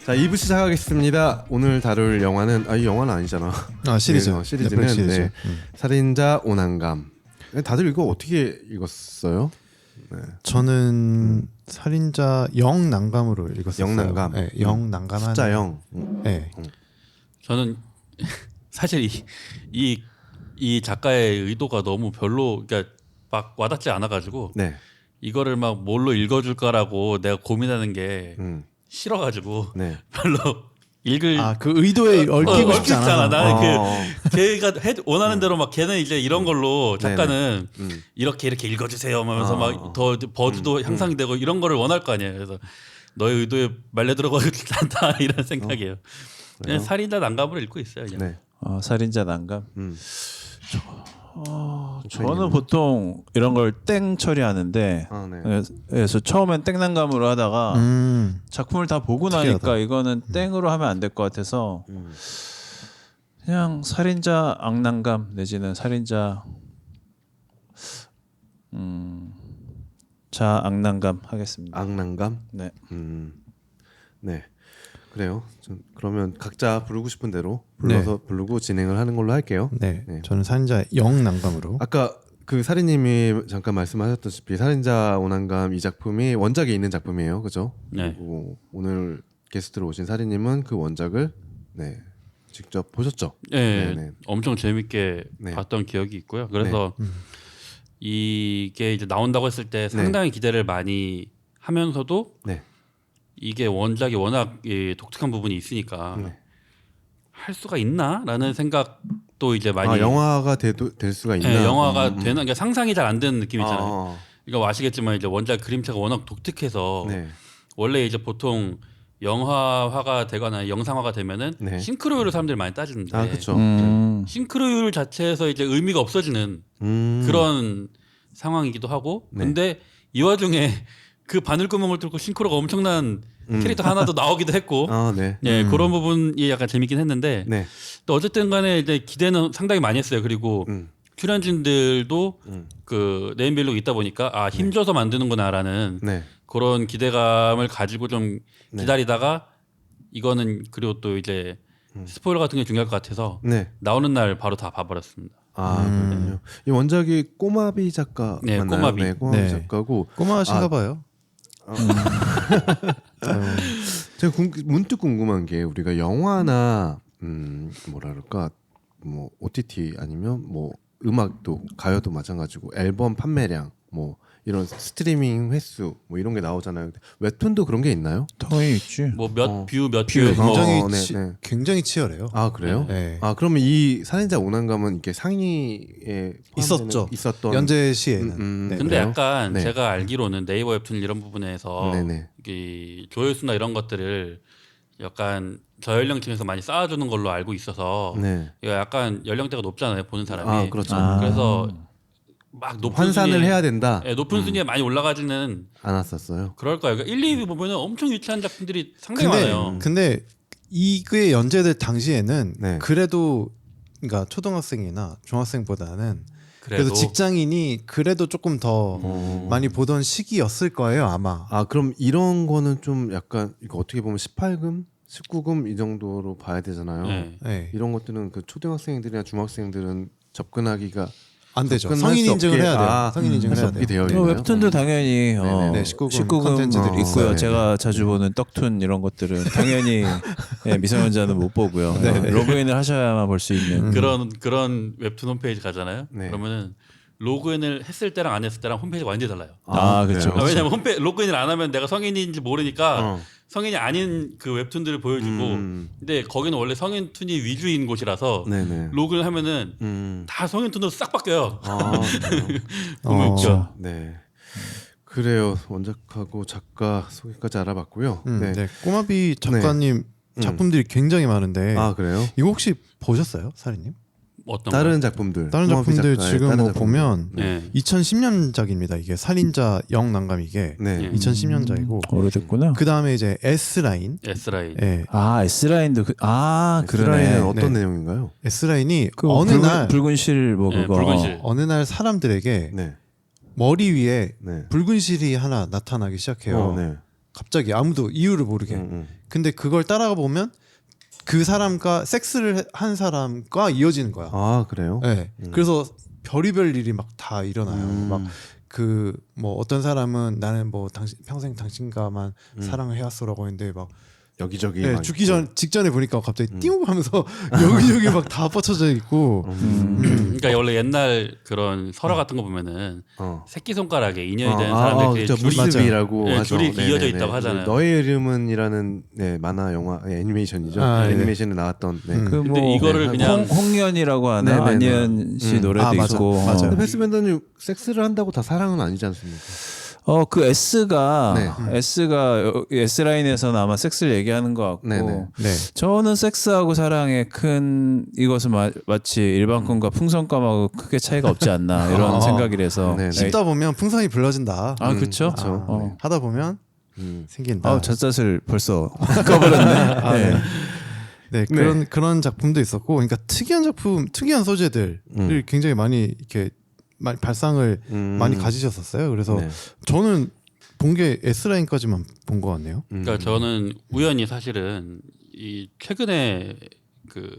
자, 2부 시작하겠습니다. 오늘 다룰 영화는 이 영화는 아니잖아. 시리즈. 네, 시리즈는 시리즈. 네, 살인자 오난감. 다들 이거 어떻게 읽었어요? 네. 저는 살인자 영난감으로 읽었어요. 영난감. 네, 영난감한 숫자 0. 네. 저는 사실 이 작가의 의도가 너무 별로, 그러니까 막 와닿지 않아가지고 네. 이거를 막 뭘로 읽어줄까라고 내가 고민하는 게 싫어가지고 네. 별로 읽을 그 의도에 얽히고 싶지 않아. 나는 걔가 원하는 대로 막 걔는 이제 이런 걸로 작가는 이렇게 읽어주세요 하면서 막 더 버즈도 향상되고 이런 거를 원할 거 아니에요. 그래서 너의 의도에 말려 들어가지 않다 이런 생각이에요. 그냥 살인자 난감으로 읽고 있어요. 그냥. 네. 살인자 난감. 저는 보통 이런 걸 땡 처리하는데 네. 그래서 처음엔 땡 난감으로 하다가 작품을 다 보고 나니까 이거는 땡으로 하면 안 될 것 같아서 그냥 살인자 악난감 내지는 살인자 자 악난감 하겠습니다. 악난감? 네. 네. 그래요. 그러면 각자 부르고 싶은 대로 불러서 부르고 진행을 하는 걸로 할게요. 네. 네. 저는 살인자 영난감으로. 아까 그 사리님이 잠깐 말씀하셨다시피 살인자 오난감 이 작품이 원작에 있는 작품이에요, 그죠? 네. 그리고 오늘 게스트로 오신 사리님은 그 원작을 직접 보셨죠? 네, 네네. 엄청 재밌게 네. 봤던 기억이 있고요. 그래서 이게 이제 나온다고 했을 때 상당히 기대를 많이 하면서도 네. 이게 원작이 워낙 독특한 부분이 있으니까 할 수가 있나라는 생각도 이제 많이 영화가 될 수가 있나? 네, 영화가 되는 그러니까 상상이 잘 안 되는 느낌 있잖아요. 아, 이거 아시겠지만 이제 원작 그림체가 워낙 독특해서 네. 원래 이제 보통 영화화가 되거나 영상화가 되면은 네. 싱크로율을 사람들이 많이 따지는데 그렇죠. 싱크로율 자체에서 이제 의미가 없어지는 그런 상황이기도 하고 근데 이 와중에 그 바늘구멍을 뚫고 싱크로가 엄청난 캐릭터 하나도 나오기도 했고 네. 그런 부분이 약간 재밌긴 했는데 네. 또 어쨌든 간에 이제 기대는 상당히 많이 했어요. 그리고 출연진들도 그 네임밸류가 있다 보니까 힘줘서 만드는구나라는 네. 그런 기대감을 가지고 좀 기다리다가 이거는 그리고 또 이제 스포일러 같은 게 중요할 것 같아서 네. 나오는 날 바로 다 봐버렸습니다. 그렇군요. 이 원작이 꼬마비 작가 네, 맞나요? 꼬마비. 네, 꼬마비 네. 작가고 꼬마신가 봐요. 제가 문득 궁금한 게 우리가 영화나 뭐랄까 뭐 OTT 아니면 뭐 음악도 가요도 마찬가지고 앨범 판매량 뭐 이런 스트리밍 횟수 뭐 이런 게 나오잖아요. 웹툰도 그런 게 있나요? 당연히 있지. 뭐 몇 뷰, 몇 뷰 뷰, 굉장히 네. 굉장히 치열해요. 그래요? 네. 그러면 이 살인자 오난감은 이렇게 상위에 있었던 연재 시에는. 근데 그래요? 약간 네. 제가 알기로는 네이버 웹툰 이런 부분에서 네네. 이 조회수나 이런 것들을 약간 저연령층에서 많이 쌓아주는 걸로 알고 있어서 네. 이거 약간 연령대가 높잖아요 보는 사람이. 그렇죠. 그래서 막 높은 환산을 순위에, 해야 된다. 높은 순위에 많이 올라가지는 않았었어요. 그럴 거예요. 그러니까 1, 2위 보면은 엄청 유치한 작품들이 상당히 많아요. 근데 이게 연재될 당시에는 네. 그래도 그러니까 초등학생이나 중학생보다는 그래도 직장인이 그래도 조금 더 많이 보던 시기였을 거예요 아마. 그럼 이런 거는 좀 약간 이거 어떻게 보면 18금, 19금 이 정도로 봐야 되잖아요. 네. 네. 이런 것들은 그 초등학생들이나 중학생들은 접근하기가 안 되죠. 접근할 성인 수 인증을 없게- 해야 돼요. 성인 인증을 해야 없게 돼요. 되어 있나요? 웹툰도 당연히 네, 19금 19금 컨텐츠들이 있고요. 있어요. 제가 자주 보는 떡툰 이런 것들은 당연히 미성년자는 못 보고요. 로그인을 하셔야만 볼 수 있는. 그런 웹툰 홈페이지 가잖아요. 네. 그러면은 로그인을 했을 때랑 안 했을 때랑 홈페이지가 완전히 달라요. 그렇죠. 그래요? 왜냐면 로그인을 안 하면 내가 성인인지 모르니까 성인이 아닌 그 웹툰들을 보여주고 근데 거기는 원래 성인 툰이 위주인 곳이라서 네네. 로그인을 하면은 다 성인 툰으로 싹 바뀌어요. 어, 있죠. 네. 그래요. 원작하고 작가 소개까지 알아봤고요. 네. 네. 꼬마비 작가님 작품들이 굉장히 많은데 그래요? 이거 혹시 보셨어요, 사리님? 어떤 다른 작품들. 다른 꼬마비 작품들 작가의 지금 다른 뭐 작품들. 보면 네. 2010년작입니다. 이게 살인자 영난감 이게 네. 2010년작이고 오래됐구나. 그 다음에 이제 S 라인. S라인. 예. S라인도 그러네. 그러네. 어떤 네. 내용인가요? S 라인이 그 어느 날 붉은 실 뭐 네, 그거. 붉은 실. 어느 날 사람들에게 네. 머리 위에 네. 붉은 실이 하나 나타나기 시작해요. 네. 갑자기 아무도 이유를 모르게. 근데 그걸 따라가 보면 그 사람과 섹스를 한 사람과 이어지는 거야. 아 그래요? 네. 그래서 별의별 일이 막 다 일어나요. 막 그 뭐 어떤 사람은 나는 뭐 평생 당신과만 사랑을 해왔어라고 했는데 막 여기저기 네, 막 죽기 있고. 직전에 보니까 갑자기 띵 하면서 여기저기 막 다 뻗쳐져 있고 그러니까 원래 옛날 그런 설화 같은 거 보면은 새끼 손가락에 인연이 되는 사람들끼리 그렇죠. 무스비라고 네, 하죠. 둘이 이어져 네네네. 있다고 하잖아요. 너의 이름은이라는 네, 만화 영화 애니메이션이죠. 아, 네. 애니메이션에 나왔던. 네. 그 근데 뭐 이거를 그냥 홍련이라고 하나 네네네. 안희연 씨 노래도 아, 맞아. 있고 맞아요. 근데 패스밴더는 섹스를 한다고 다 사랑은 아니지 않습니까? 그 S가 네. S 라인에서는 아마 섹스를 얘기하는 것 같고 네네. 네. 저는 섹스하고 사랑의 큰 이것은 마치 일반권과 풍선감하고 크게 차이가 없지 않나 이런 생각이라서 네네. 씹다 보면 풍선이 불러진다. 아 그렇죠. 그렇죠. 하다 보면 생긴다. 잣잣을 벌써 꺼버렸네. 아, 네. 네. 네, 그런 작품도 있었고, 그러니까 특이한 작품, 특이한 소재들을 굉장히 많이 이렇게 발상을 많이 가지셨었어요. 그래서 네. 저는 본 게 S 라인까지만 본 것 같네요. 그러니까 저는 우연히 사실은 이 최근에 그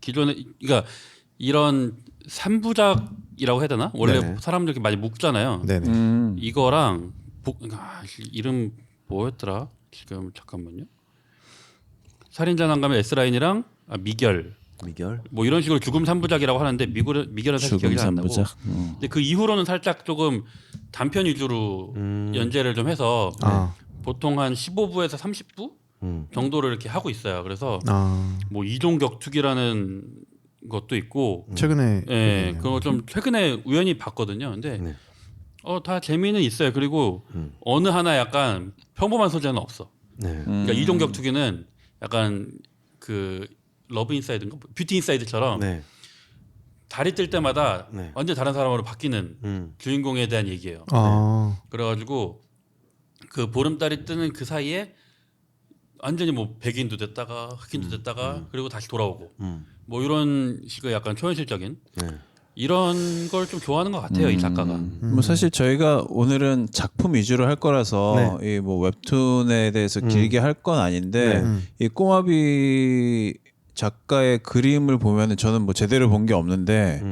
기존에 그러니까 이런 3부작이라고 해야 되나? 원래 네네. 사람들 이렇게 많이 묶잖아요. 네네. 이거랑 이름 뭐였더라? 지금 잠깐만요. 살인자 난감의 S 라인이랑 미결 미결. 뭐 이런 식으로 죽음 3부작이라고 하는데 미결은 사실 기억이 잘 안 나고. 근데 그 이후로는 살짝 조금 단편 위주로 연재를 좀 해서 보통 한 15부에서 30부 정도를 이렇게 하고 있어요. 그래서 뭐 이종 격투기라는 것도 있고 최근에 예, 그거 좀 최근에 우연히 봤거든요. 근데 네. 다 재미는 있어요. 그리고 어느 하나 약간 평범한 소재는 없어. 네. 그러니까 이종 격투기는 약간 그 러브 인사이드인가 뷰티 인사이드처럼 네. 달이 뜰 때마다 네. 완전 다른 사람으로 바뀌는 주인공에 대한 얘기예요. 그래가지고 그 보름달이 뜨는 그 사이에 완전히 뭐 백인도 됐다가 흑인도 됐다가 그리고 다시 돌아오고 뭐 이런 식의 약간 초현실적인 네. 이런 걸 좀 좋아하는 것 같아요 이 작가가. 뭐 사실 저희가 오늘은 작품 위주로 할 거라서 이 뭐 웹툰에 대해서 길게 할 건 아닌데 이 꼬마비 작가의 그림을 보면은 저는 뭐 제대로 본 게 없는데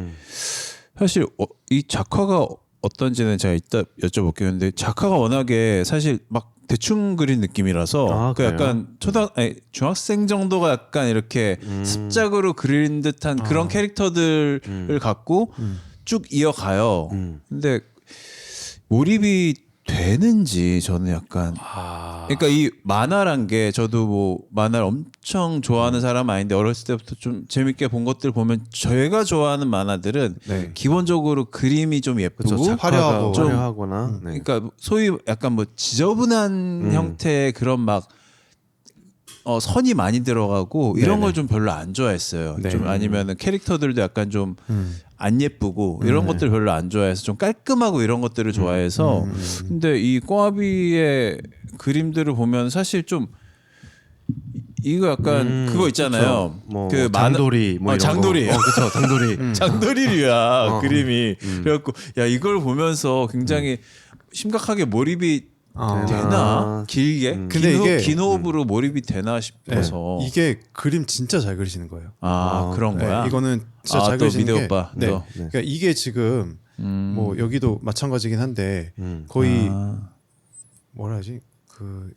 사실 이 작화가 어떤지는 제가 이따 여쭤볼게요. 근데 작화가 워낙에 사실 막 대충 그린 느낌이라서 그 약간 중학생 정도가 약간 이렇게 습작으로 그린 듯한 그런 캐릭터들을 갖고 쭉 이어가요. 근데 몰입이 되는지 저는 약간 그러니까 이 만화란 게 저도 뭐 만화를 엄청 좋아하는 사람은 아닌데 어렸을 때부터 좀 재밌게 본 것들 보면 저희가 좋아하는 만화들은 기본적으로 그림이 좀 예쁘고 그렇죠. 화려하고 좀 화려하거나 그러니까 소위 약간 뭐 지저분한 형태의 그런 막 선이 많이 들어가고 이런 걸 좀 별로 안 좋아했어요. 좀 아니면은 캐릭터들도 약간 좀 안 예쁘고 이런 것들 별로 안 좋아해서 좀 깔끔하고 이런 것들을 좋아해서 근데 이 꼬아비의 그림들을 보면 사실 좀 이거 약간 그거 있잖아요. 뭐 그 장돌이 뭐 이런 장돌이. 거. 그렇죠. 장돌이. 장돌이류야 그림이. 그래갖고 야 이걸 보면서 굉장히 심각하게 몰입이 되나 길게 근데 이게 긴 호흡으로 몰입이 되나 싶어서 이게 그림 진짜 잘 그리시는 거예요. 그런 거야. 이거는 진짜 잘 또 그리시는 미대 게 오빠. 너. 그러니까 이게 지금 뭐 여기도 마찬가지긴 한데 거의 뭐라 하지 그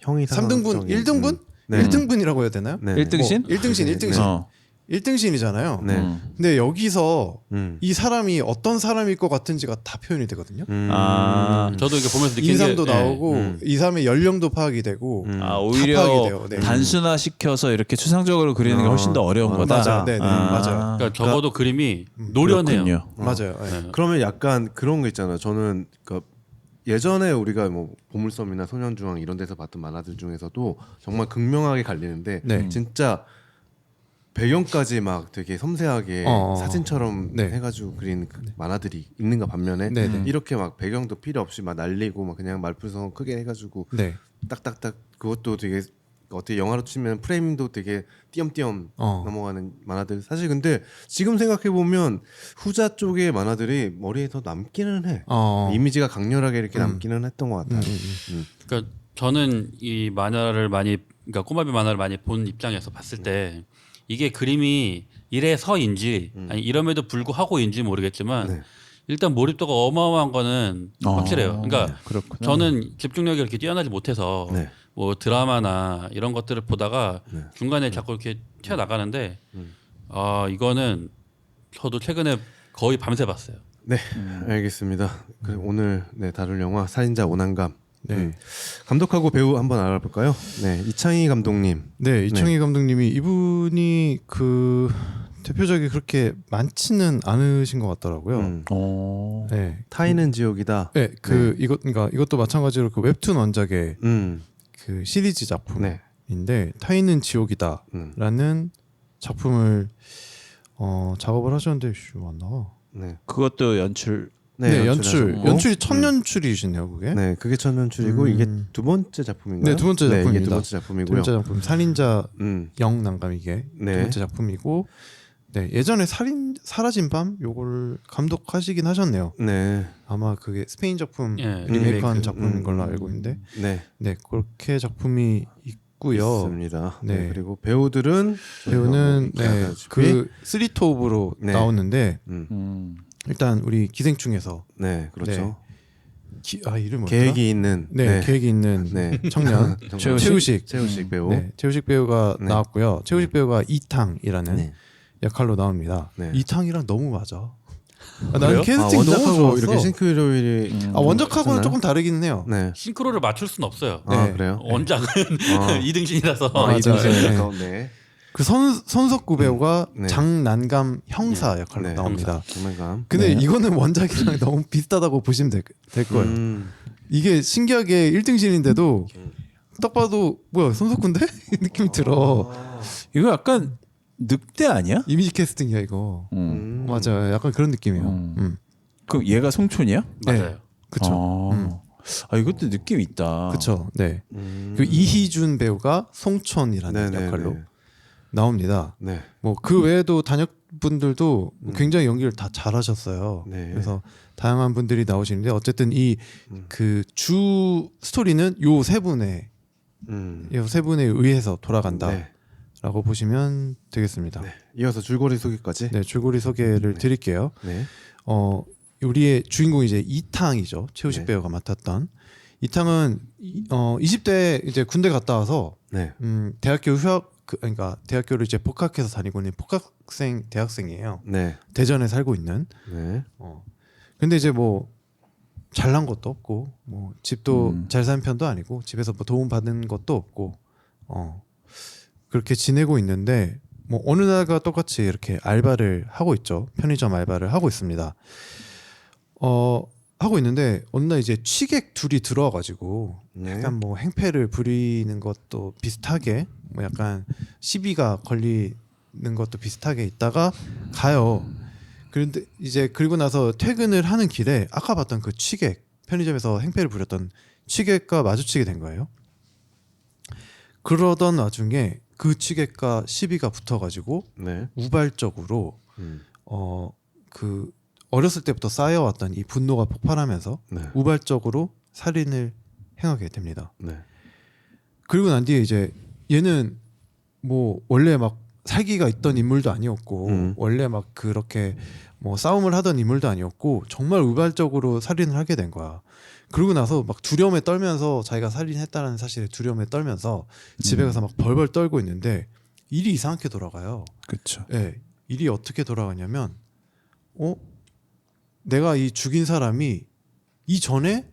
형이 3등분, 1등분? 네. 1등분이라고 해야 되나요? 네. 1등신? 1등신. 1등신이잖아요. 네. 근데 여기서 이 사람이 어떤 사람일 것 같은지가 다 표현이 되거든요. 저도 이렇게 보면서 느낀 인상도 게 나오고 이 사람의 연령도 파악이 되고 오히려 파악이 돼요. 네. 단순화시켜서 이렇게 추상적으로 그리는 게 훨씬 더 어려운 거다. 맞아. 네, 맞아요. 그러니까 적어도 그림이 노련해요. 그렇군요. 맞아요. 네. 그러면 약간 그런 거 있잖아요. 저는 그 예전에 우리가 뭐 보물섬이나 소년중앙 이런 데서 봤던 만화들 중에서도 정말 극명하게 갈리는데 진짜 배경까지 막 되게 섬세하게 사진처럼 해가지고 그린 그 만화들이 있는가 반면에 이렇게 막 배경도 필요 없이 막 날리고 막 그냥 말풍선 크게 해가지고 딱딱딱 그것도 되게 어떻게 영화로 치면 프레임도 되게 띄엄띄엄 넘어가는 만화들 사실 근데 지금 생각해 보면 후자 쪽의 만화들이 머리에 더 남기는 해 이미지가 강렬하게 이렇게 남기는 했던 것 같아요. 그러니까 저는 이 만화를 많이 그러니까 꼬마비 만화를 많이 본 입장에서 봤을 때 이게 그림이 이래서인지 아니 이럼에도 불구하고인지 모르겠지만 네. 일단 몰입도가 어마어마한 거는 확실해요. 그러니까 그렇구나. 저는 집중력이 이렇게 뛰어나지 못해서 네. 뭐 드라마나 이런 것들을 보다가 네. 중간에 자꾸 이렇게 튀어나가는데 아 이거는 저도 최근에 거의 밤새 봤어요. 네, 알겠습니다. 그럼 오늘 다룰 영화 살인자 오난감. 네. 감독하고 배우 한번 알아볼까요? 네, 이창희 감독님. 네, 이창희 감독님이 이분이 그 대표작이 그렇게 많지는 않으신 것 같더라고요. 네, 타인은 지옥이다. 네, 그러니까 이것도 마찬가지로 그 웹툰 원작의 그 시리즈 작품인데 네. 타인은 지옥이다라는 작품을 작업을 하셨는데 안 나와. 네, 그것도 연출. 네, 연출하셨고. 연출이 첫 연출이시네요, 그게. 네, 그게 첫 연출이고 이게 두 번째 작품인가요? 네, 두 번째 작품입니다. 이게 두 번째 작품이고요. 두 번째 작품 살인자 영난감 이게 네. 두 번째 작품이고, 네 예전에 사라진 밤 요걸 감독하시긴 하셨네요. 네, 아마 그게 스페인 작품 예, 리메이크한 리메이크. 작품인 걸로 알고 있는데, 네, 네 그렇게 작품이 있고요. 있습니다. 네. 네. 그리고 배우들은 배우는 저희가 뭐 그 쓰리톱으로 네. 나오는데 음. 일단 우리 기생충에서 네, 그렇죠. 이름 뭐였더라? 계획이 있는 네, 계획이 있는 네. 청년 최우식 최우식 배우. 네, 최우식 배우가 네. 나왔고요. 최우식 배우가 이탕이라는 네. 역할로 나옵니다. 네. 이탕이랑 너무 맞아. 그래요? 나는 캐스팅 너무 원작하고 좋았어. 이렇게 싱크로율이 원작하고는 조금 다르기는 해요. 네. 싱크로를 맞출 수는 없어요. 아, 네. 그래요? 원작은 이등신이라서 맞아요. 이등신이라서 네. 그 손석구 배우가 네. 장난감 형사 역할로 네. 나옵니다. 정말감. 근데 이거는 원작이랑 너무 비슷하다고 보시면 될 거예요. 이게 신기하게 1등신인데도 딱 봐도 뭐야 손석구인데? 이 느낌이 들어. 이거 약간 늑대 아니야? 이미지 캐스팅이야 이거. 맞아요. 약간 그런 느낌이에요. 그럼 얘가 송촌이야? 맞아요. 그쵸. 이것도 느낌 있다. 그쵸. 네. 그 이희준 배우가 송촌이라는 네네네. 역할로 나옵니다. 네. 뭐 그 외에도 단역분들도 굉장히 연기를 다 잘하셨어요. 네. 그래서 다양한 분들이 나오시는데 어쨌든 이 그 주 스토리는 요 세 분에 요 세 분에 의해서 돌아간다라고 네. 보시면 되겠습니다. 네. 이어서 줄거리 소개까지. 네, 줄거리 소개를 드릴게요. 네. 우리의 주인공이 이제 이탕이죠. 최우식 네. 배우가 맡았던 이탕은 20대 이제 군대 갔다 와서 네. 대학교 휴학 그러니까 대학교를 이제 복학해서 다니고 있는 복학생 대학생이에요. 네. 대전에 살고 있는. 네. 근데 이제 뭐 잘난 것도 없고 뭐 집도 잘 사는 편도 아니고 집에서 뭐 도움 받은 것도 없고 그렇게 지내고 있는데 뭐 어느 날과 똑같이 이렇게 알바를 하고 있죠. 편의점 알바를 하고 있습니다. 하고 있는데 어느 날 이제 취객 둘이 들어와가지고 네. 약간 뭐 행패를 부리는 것도 비슷하게 뭐 약간 시비가 걸리는 것도 비슷하게 있다가 가요. 그런데 이제 그리고 나서 퇴근을 하는 길에 아까 봤던 그 취객 편의점에서 행패를 부렸던 취객과 마주치게 된 거예요. 그러던 와중에 그 취객과 시비가 붙어가지고 네. 우발적으로 그 어렸을 때부터 쌓여왔던 이 분노가 폭발하면서 네. 우발적으로 살인을 행하게 됩니다. 네. 그리고 난 뒤에 이제 얘는 뭐 원래 막 살기가 있던 인물도 아니었고 원래 막 그렇게 뭐 싸움을 하던 인물도 아니었고 정말 우발적으로 살인을 하게 된 거야. 그러고 나서 막 두려움에 떨면서 자기가 살인했다는 사실에 두려움에 떨면서 집에 가서 막 벌벌 떨고 있는데 일이 이상하게 돌아가요. 그렇죠. 네, 일이 어떻게 돌아가냐면 내가 이 죽인 사람이 이전에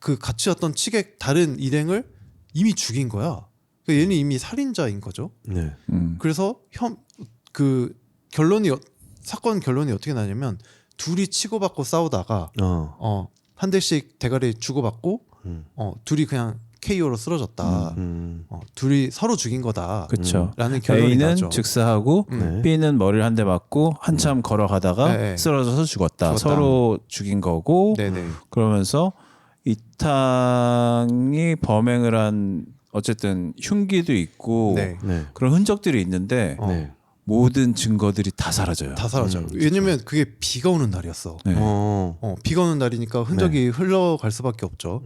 그 같이 왔던 취객 다른 일행을 이미 죽인 거야. 그러니까 얘는 이미 살인자인 거죠. 네. 그래서 그 사건 결론이 어떻게 나냐면 둘이 치고받고 싸우다가 한 대씩 대가리 주고받고 둘이 그냥 KO로 쓰러졌다. 둘이 서로 죽인 거다. 그렇죠. 라는 결론이 A는 나죠. 즉사하고 네. B는 머리를 한 대 맞고 한참 걸어가다가 네. 쓰러져서 죽었다. 죽었다. 서로 죽인 거고 네네. 그러면서 이탕이 범행을 한 어쨌든 흉기도 있고 네. 네. 그런 흔적들이 있는데 네. 모든 증거들이 다 사라져요. 다 사라져. 왜냐면 그게 비가 오는 날이었어. 네. 비가 오는 날이니까 흔적이 흘러갈 수밖에 없죠.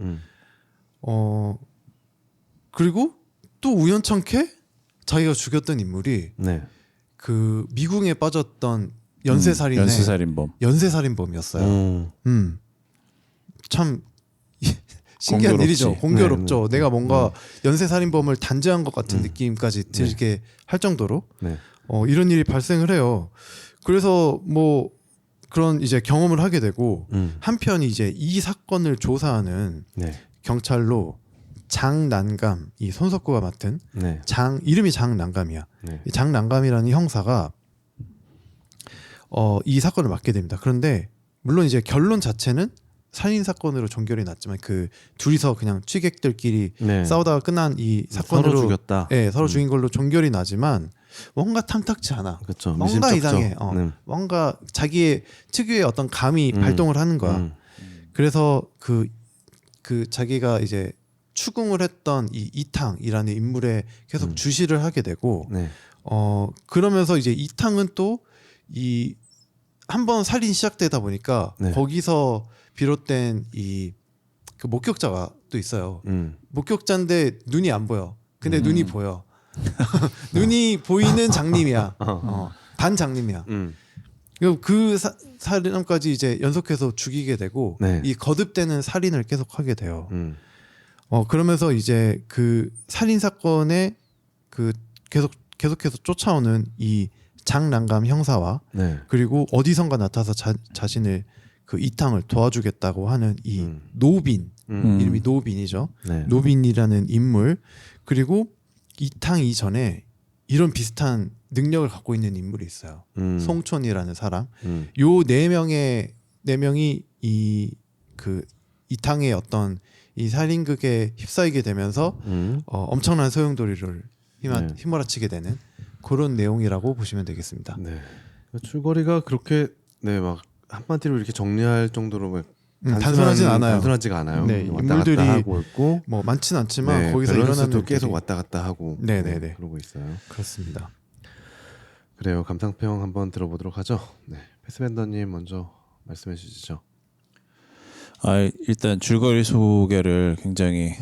그리고 또 우연찮게 자기가 죽였던 인물이 네. 그 미궁에 빠졌던 연쇄살인의 연쇄살인범. 연쇄살인범이었어요. 참 신기한 공교롭지. 일이죠. 공교롭죠. 네. 내가 뭔가 연쇄살인범을 단죄한 것 같은 느낌까지 들게 할 정도로 네. 이런 일이 발생을 해요. 그래서 뭐 그런 이제 경험을 하게 되고 한편 이제 이 사건을 조사하는 네. 경찰로 장난감, 이 손석구가 맡은 네. 이름이 장난감이야. 네. 이 장난감이라는 형사가 이 사건을 맡게 됩니다. 그런데 물론 이제 결론 자체는 살인 사건으로 종결이 났지만 그 둘이서 그냥 취객들끼리 네. 싸우다가 끝난 이 사건으로 서로 죽였다. 예, 서로 죽인 걸로 종결이 나지만 뭔가 탐탁지 않아. 그렇죠. 뭔가 미심쩍죠. 이상해. 네. 뭔가 자기의 특유의 어떤 감이 발동을 하는 거야. 그래서 그 자기가 이제 추궁을 했던 이 이탕이라는 인물에 계속 주시를 하게 되고 네. 그러면서 이제 이탕은 또 이 한 번 살인 시작되다 보니까 네. 거기서 비롯된 그 목격자가 또 있어요. 목격자인데 눈이 안 보여. 근데 눈이 보여. 눈이 보이는 장님이야. 반장님이야. 그 살인까지 이제 연속해서 죽이게 되고 네. 이 거듭되는 살인을 계속하게 돼요. 그러면서 이제 그 살인 사건에 그 계속해서 쫓아오는 이 장난감 형사와 네. 그리고 어디선가 나타나서 자신을 그 이탕을 도와주겠다고 하는 이 노빈 이름이 노빈이죠. 네. 노빈이라는 인물 그리고 이탕 이전에 이런 비슷한 능력을 갖고 있는 인물이 있어요. 송촌이라는 사람. 요 네 명이 이 그 이탕의 어떤 이 살인극에 휩싸이게 되면서 엄청난 소용돌이를 휘몰아치게 되는 그런 내용이라고 보시면 되겠습니다. 네. 줄거리가 그렇게 네 막 한마디로 이렇게 정리할 정도로 막 단순하진 않아요. 단순하지가 않아요. 네, 왔다 인물들이 갔다 하고 있고 뭐 많진 않지만 네, 거기서 밸런스도 일어나는 계속 일들이- 왔다 갔다 하고 네네네. 그러고 있어요. 그렇습니다. 그래요. 감상평 한번 들어보도록 하죠. 네. 패스밴더님 먼저 말씀해 주시죠. 일단 줄거리 소개를 굉장히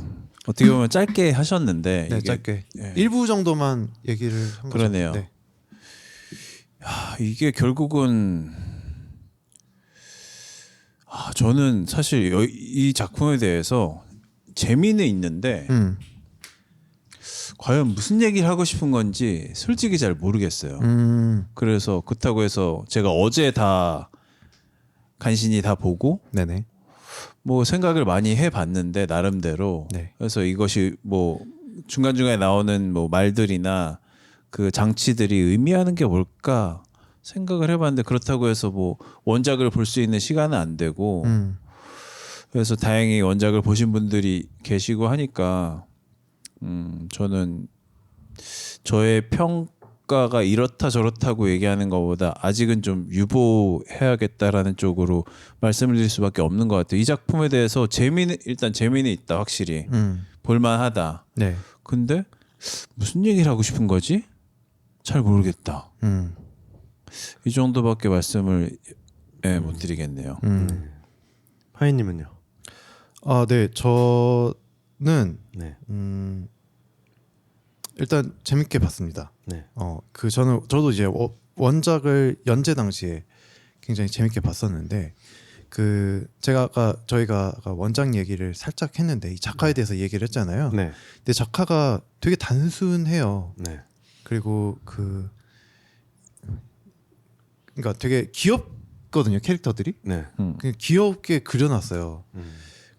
어떻게 보면 짧게 하셨는데 네, 이게 짧게 예. 일부 정도만 얘기를 한 거죠. 그러네요. 네. 이게 결국은 저는 사실 이 작품에 대해서 재미는 있는데 과연 무슨 얘기를 하고 싶은 건지 솔직히 잘 모르겠어요. 그래서 그렇다고 해서 제가 어제 다 간신히 다 보고 네네. 뭐 생각을 많이 해봤는데 나름대로 네. 그래서 이것이 뭐 중간중간에 나오는 뭐 말들이나 그 장치들이 의미하는 게 뭘까 생각을 해봤는데 그렇다고 해서 뭐 원작을 볼 수 있는 시간은 안 되고 그래서 다행히 원작을 보신 분들이 계시고 하니까 저는 저의 평가가 이렇다 저렇다고 얘기하는 것보다 아직은 좀 유보해야겠다라는 쪽으로 말씀을 드릴 수밖에 없는 것 같아요. 이 작품에 대해서 일단 재미는 있다 확실히 볼만하다. 네. 근데 무슨 얘기를 하고 싶은 거지? 잘 모르겠다. 이 정도밖에 말씀을 못 드리겠네요. 파이님은요? 네. 저는 네. 일단 재밌게 봤습니다. 네. 저도 이제 원작을 연재 당시에 굉장히 재밌게 봤었는데 저희가 아까 원작 얘기를 살짝 했는데 이 작가에 대해서 얘기를 했잖아요. 네. 근데 작가가 되게 단순해요. 네. 그리고 그러니까 되게 귀엽거든요, 캐릭터들이. 네. 그냥 귀엽게 그려놨어요.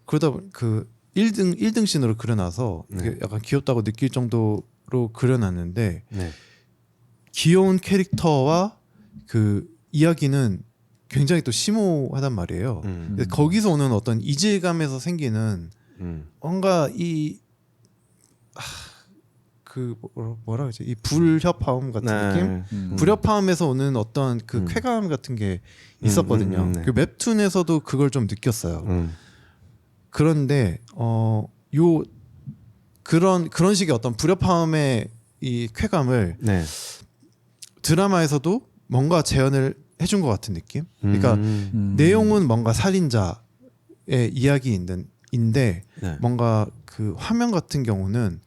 그러다 보니 1등 씬으로 그려놔서 이게 약간 귀엽다고 느낄 정도로 그려놨는데 네. 귀여운 캐릭터와 그 이야기는 굉장히 또 심오하단 말이에요. 근데 거기서 오는 어떤 이질감에서 생기는 뭔가 뭐라 그러지? 이 불협화음 같은 느낌? 불협화음에서 오는 어떤 그 쾌감 같은 게 있었거든요. 네. 그 웹툰에서도 그걸 좀 느꼈어요. 그런데 그런 식의 어떤 불협화음의 이 쾌감을 네. 드라마에서도 뭔가 재현을 해준 것 같은 느낌. 그러니까 내용은 뭔가 살인자의 이야기인데 네. 뭔가 그 화면 같은 경우는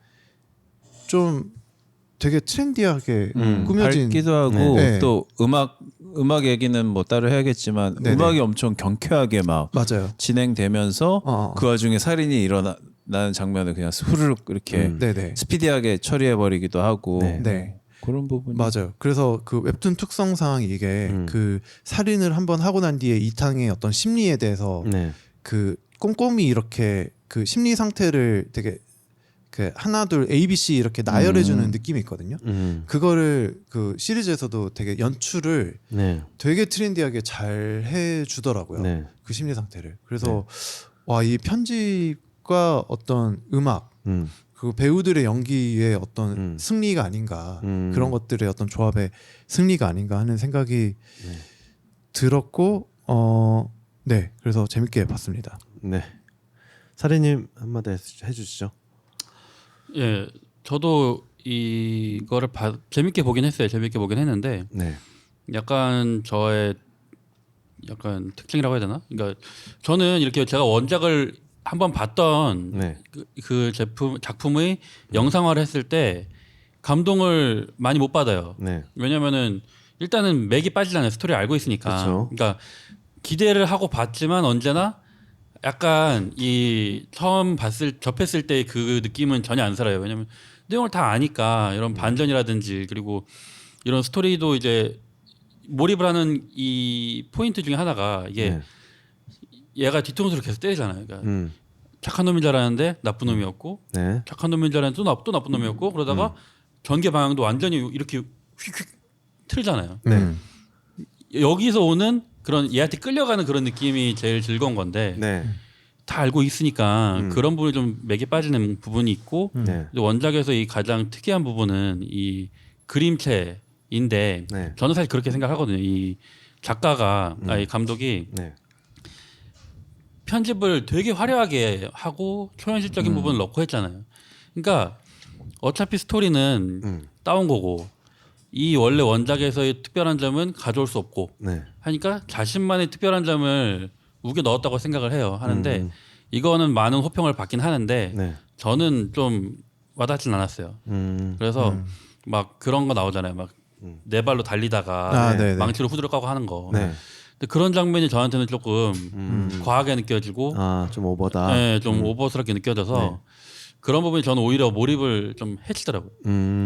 좀 되게 트렌디하게 꾸며진 밝기도 하고 네. 또 음악 얘기는 뭐 따로 해야겠지만 네네. 음악이 엄청 경쾌하게 막 맞아요. 진행되면서 그 와중에 살인이 일어나는 장면을 그냥 후루룩 이렇게 네네. 스피디하게 처리해 버리기도 하고 네. 그런 부분 맞아요. 그래서 그 웹툰 특성상 이게 그 살인을 한번 하고 난 뒤에 이탕의 어떤 심리에 대해서 네. 그 꼼꼼히 이렇게 그 심리 상태를 되게 그 하나 둘 A, B, C 이렇게 나열해주는 느낌이 있거든요. 그거를 그 시리즈에서도 되게 연출을 네. 되게 트렌디하게 잘 해주더라고요. 네. 그 심리 상태를. 그래서 와, 이 편집과 어떤 음악 그 배우들의 연기의 어떤 승리가 아닌가 그런 것들의 어떤 조합의 승리가 아닌가 하는 생각이 들었고 네 그래서 재밌게 봤습니다. 네. 사리님 한마디 해주시죠. 예, 저도 이거를 재밌게 보긴 했어요. 재밌게 보긴 했는데 네. 약간 저의 약간 특징이라고 해야 되나? 그러니까 저는 이렇게 제가 원작을 한번 봤던 네. 그 작품의 영상화를 했을 때 감동을 많이 못 받아요. 네. 왜냐면은 일단은 맥이 빠지잖아요. 스토리 알고 있으니까. 그쵸. 그러니까 기대를 하고 봤지만 언제나 약간 이 처음 접했을 때 그 느낌은 전혀 안 살아요. 왜냐면 내용을 다 아니까 이런 반전이라든지 그리고 이런 스토리도 이제 몰입을 하는 이 포인트 중에 하나가 이게 네. 얘가 뒤통수를 계속 때리잖아요. 그러니까 착한 놈인 줄 알았는데 나쁜 놈이었고 네. 착한 놈인 줄 알았는데 또 나쁜 놈이었고 그러다가 전개 방향도 완전히 이렇게 휙휙 틀잖아요. 네. 여기서 오는 그런 얘한테 끌려가는 그런 느낌이 제일 즐거운 건데 네. 다 알고 있으니까 그런 부분이 좀 맥이 빠지는 부분이 있고 네. 원작에서 이 가장 특이한 부분은 이 그림체인데 네. 저는 사실 그렇게 생각하거든요. 이 작가가 이 감독이 네. 편집을 되게 화려하게 하고 초현실적인 부분을 넣고 했잖아요. 그러니까 어차피 스토리는 따온 거고 이 원래 원작에서의 특별한 점은 가져올 수 없고 네. 하니까 자신만의 특별한 점을 우겨 넣었다고 생각을 해요. 하는데 이거는 많은 호평을 받긴 하는데 네. 저는 좀 와닿진 않았어요. 그래서 막 그런 거 나오잖아요. 막 네 발로 달리다가 네네. 망치로 후드를 까고 하는 거. 네. 근데 그런 장면이 저한테는 조금 과하게 느껴지고 좀 오버다. 네, 좀 오버스럽게 느껴져서 그런 부분이 저는 오히려 몰입을 좀 해치더라고요.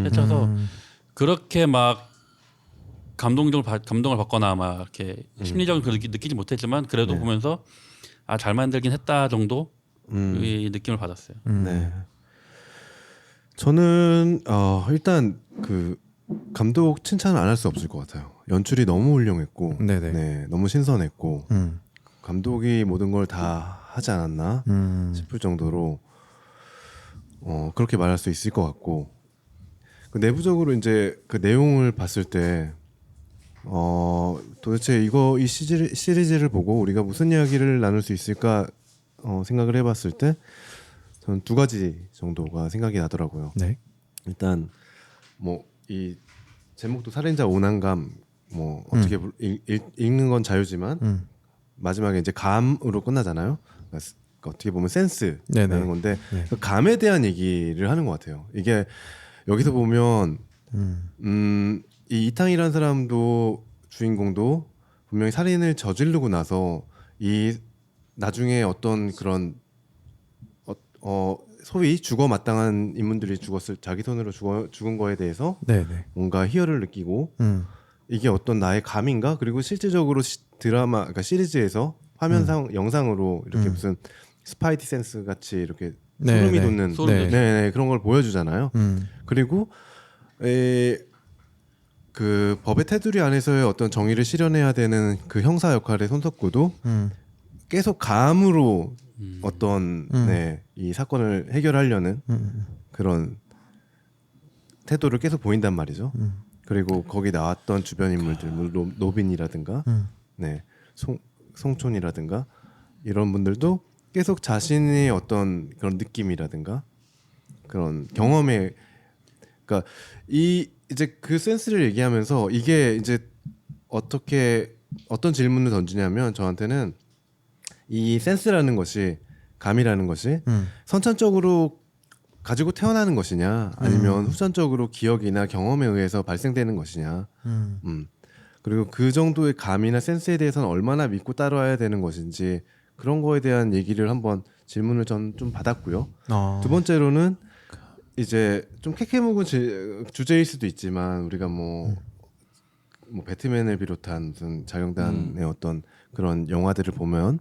해쳐서 그렇게 막 감동을 받거나 막 이렇게 심리적인 그 느끼지 못했지만 그래도 보면서 잘 만들긴 했다 정도 이 느낌을 받았어요. 네. 저는 일단 그 감독 칭찬을 안 할 수 없을 것 같아요. 연출이 너무 훌륭했고, 네네. 네, 너무 신선했고, 감독이 모든 걸 다 하지 않았나 싶을 정도로 그렇게 말할 수 있을 것 같고, 그 내부적으로 이제 그 내용을 봤을 때 도대체 이 시리즈를 보고 우리가 무슨 이야기를 나눌 수 있을까 생각을 해봤을 때 저는 두 가지 정도가 생각이 나더라고요. 네. 일단 뭐 이 제목도 살인자 오난감 뭐 어떻게 읽는 건 자유지만 마지막에 이제 감으로 끝나잖아요. 그러니까 어떻게 보면 센스라는 건데 그 감에 대한 얘기를 하는 것 같아요. 이게 여기서 보면 이 이탕이라는 사람도 주인공도 분명히 살인을 저지르고 나서 이 나중에 어떤 그런 소위 죽어 마땅한 인물들이 자기 손으로 죽은 거에 대해서 네네. 뭔가 희열을 느끼고 이게 어떤 나의 감인가? 그리고 실질적으로 드라마, 그러니까 시리즈에서 화면상 영상으로 이렇게 무슨 스파이티 센스 같이 이렇게 소름이 네네. 돋는 네. 그런 걸 보여주잖아요. 그리고 그 법의 테두리 안에서의 어떤 정의를 실현해야 되는 그 형사 역할의 손석구도 계속 감으로 어떤 이 사건을 해결하려는 그런 태도를 계속 보인단 말이죠. 그리고 거기 나왔던 주변 인물들, 노빈이라든가, 네, 송촌이라든가 이런 분들도 계속 자신의 어떤 그런 느낌이라든가 그런 경험에, 그러니까 이제 그 센스를 얘기하면서 이게 이제 어떤 질문을 던지냐면 저한테는 이 센스라는 것이 감이라는 것이 선천적으로 가지고 태어나는 것이냐 아니면 후천적으로 기억이나 경험에 의해서 발생되는 것이냐 그리고 그 정도의 감이나 센스에 대해서는 얼마나 믿고 따라와야 되는 것인지 그런 거에 대한 얘기를 한번 질문을 전 좀 받았고요. 두 번째로는 이제 좀 캐캐묵은 주제일 수도 있지만 우리가 뭐 배트맨을 비롯한 무슨 자경단의 어떤 그런 영화들을 보면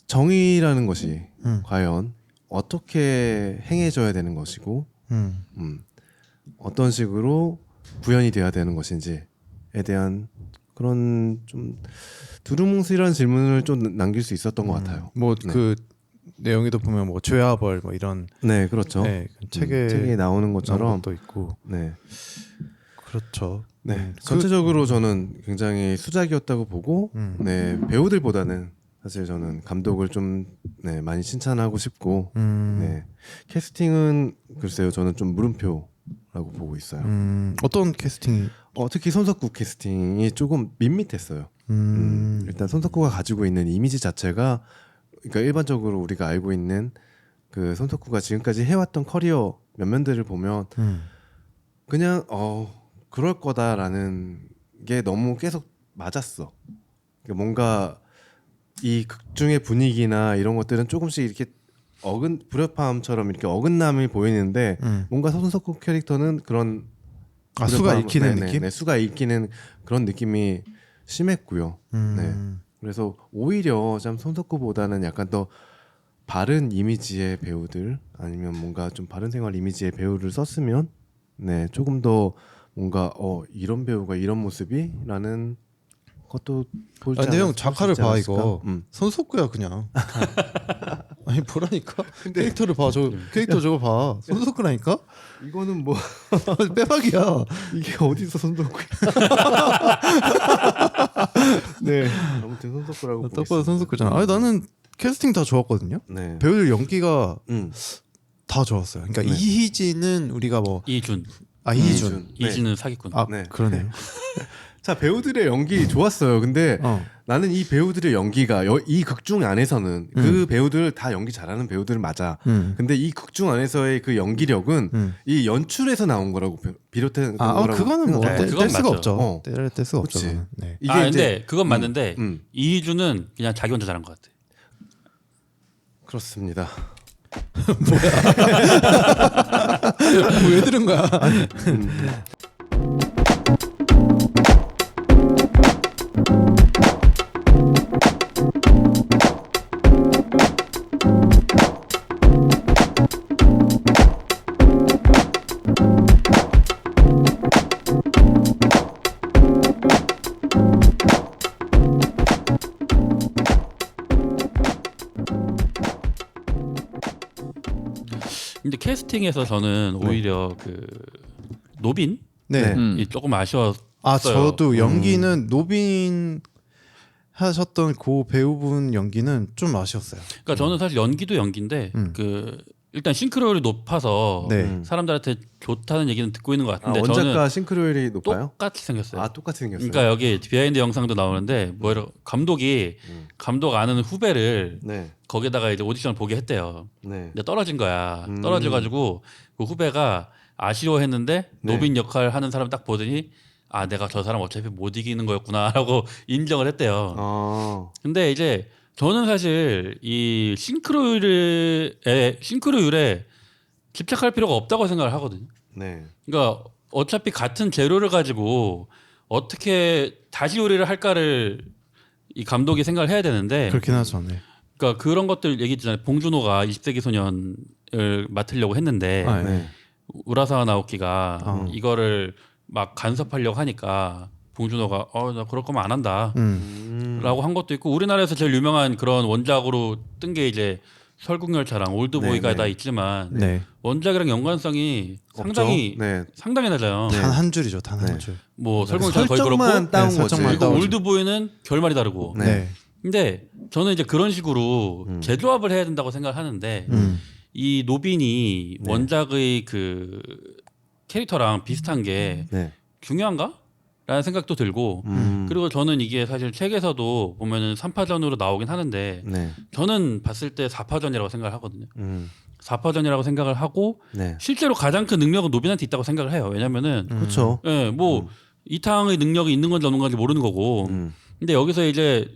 정의라는 것이 과연 어떻게 행해져야 되는 것이고 어떤 식으로 구현이 돼야 되는 것인지에 대한 그런 좀 두루뭉술한 질문을 좀 남길 수 있었던 것 같아요. 뭐 그 내용에도 보면 뭐 죄와벌 뭐 이런 네, 그렇죠. 네, 책에 나오는 것처럼 또 있고 네. 그렇죠. 네, 전체적으로 저는 굉장히 수작이었다고 보고 네, 배우들보다는 사실 저는 감독을 좀 네, 많이 칭찬하고 싶고 네, 캐스팅은 글쎄요 저는 좀 물음표라고 보고 있어요. 어떤 캐스팅이 특히 손석구 캐스팅이 조금 밋밋했어요. 일단 손석구가 가지고 있는 이미지 자체가 그러니까 일반적으로 우리가 알고 있는 그 손석구가 지금까지 해왔던 커리어 면면들을 보면 그냥 그럴 거다라는 게 너무 계속 맞았어. 그러니까 뭔가 이 극중의 분위기나 이런 것들은 조금씩 이렇게 불협화음처럼 이렇게 어긋남이 보이는데 뭔가 손석구 캐릭터는 그런 수가 읽히는 네네, 느낌? 네, 수가 읽히는 그런 느낌이 심했고요. 네. 그래서 오히려 참 손석구보다는 약간 더 바른 이미지의 배우들 아니면 뭔가 좀 바른 생활 이미지의 배우를 썼으면 네 조금 더 뭔가 이런 배우가 이런 모습이라는 것도 볼지 근데 형 않았- 작화를 볼수 봐 있지 이거 않았을까? 손석구야 그냥. 아니 보라니까 캐릭터를 봐. 저 캐릭터 저거 봐. 손석구라니까. 이거는 뭐 빼박이야. 이게 어디서 손석구야? 네 아무튼 손석구라고 딱 봐도 손석구잖아. 아니 나는 캐스팅 다 좋았거든요. 네. 배우들 연기가 음. 다 좋았어요. 그러니까 네. 이희진은 우리가 뭐 이준. 이희준. 네. 이준은 사기꾼. 아 네. 그러네요. 자 배우들의 연기 좋았어요. 근데 나는 이 배우들의 연기가 이 극중 안에서는 그 배우들 다 연기 잘하는 배우들 맞아. 근데 이 극중 안에서의 그 연기력은 이 연출에서 나온 거라고 비롯된 거라고 그거는 뭐 생각해. 그건 뗄 수가 맞죠. 없죠. 뗄 수가 없죠. 그치. 그거는. 네. 이게 근데 이제 그건 맞는데 음. 이준은 그냥 자기 혼자 잘한 것 같아. 그렇습니다. 왜 들은 거야? 근데 캐스팅에서 저는 오히려 그 노빈 네. 네. 이 조금 아쉬웠어요. 저도 연기는 노빈 하셨던 그 배우분 연기는 좀 아쉬웠어요. 그러니까 저는 사실 연기도 연기인데 그 일단 싱크로율이 높아서 네. 사람들한테 좋다는 얘기는 듣고 있는 것 같은데 원작과 저는 싱크로율이 높아요? 똑같이 생겼어요. 똑같이 생겼어요. 그러니까 여기 비하인드 영상도 나오는데 감독이 감독 아는 후배를 네. 거기다가 이제 오디션을 보게 했대요. 네. 근데 떨어진 거야. 떨어져가지고 그 후배가 아쉬워했는데 네. 노빈 역할 하는 사람 딱 보더니 내가 저 사람 어차피 못 이기는 거였구나라고 인정을 했대요. 근데 이제 저는 사실 이 싱크로율에 집착할 필요가 없다고 생각을 하거든요. 네. 그러니까 어차피 같은 재료를 가지고 어떻게 다시 요리를 할까를 이 감독이 생각을 해야 되는데 그렇긴 하죠. 네. 그러니까 그런 것들 얘기했잖아요. 봉준호가 20세기 소년을 맡으려고 했는데 네. 우라사와 나오키가 이거를 막 간섭하려고 하니까 봉준호가 나 그럴 거면 안 한다 라고 한 것도 있고 우리나라에서 제일 유명한 그런 원작으로 뜬 게 이제 설국열차랑 올드보이가 네, 다 네. 있지만 네. 원작이랑 연관성이 없죠? 네. 상당히 낮아요. 단 한 줄이죠. 단 한 줄. 뭐 설국열차 거의 설정만 그렇고 따온 네, 거지. 설정만 그리고 따오죠. 올드보이는 결말이 다르고 네. 네. 근데 저는 이제 그런 식으로 재조합을 해야 된다고 생각하는데 이 노빈이 원작의 그 캐릭터랑 비슷한 게 네. 중요한가? 라는 생각도 들고 그리고 저는 이게 사실 책에서도 보면은 3파전으로 나오긴 하는데 네. 저는 봤을 때 4파전이라고 생각을 하거든요. 4파전이라고 생각을 하고 네. 실제로 가장 큰 능력은 노빈한테 있다고 생각을 해요. 왜냐면은 그렇죠. 예, 뭐 이탕의 능력이 있는 건지 없는 건지 모르는 거고. 근데 여기서 이제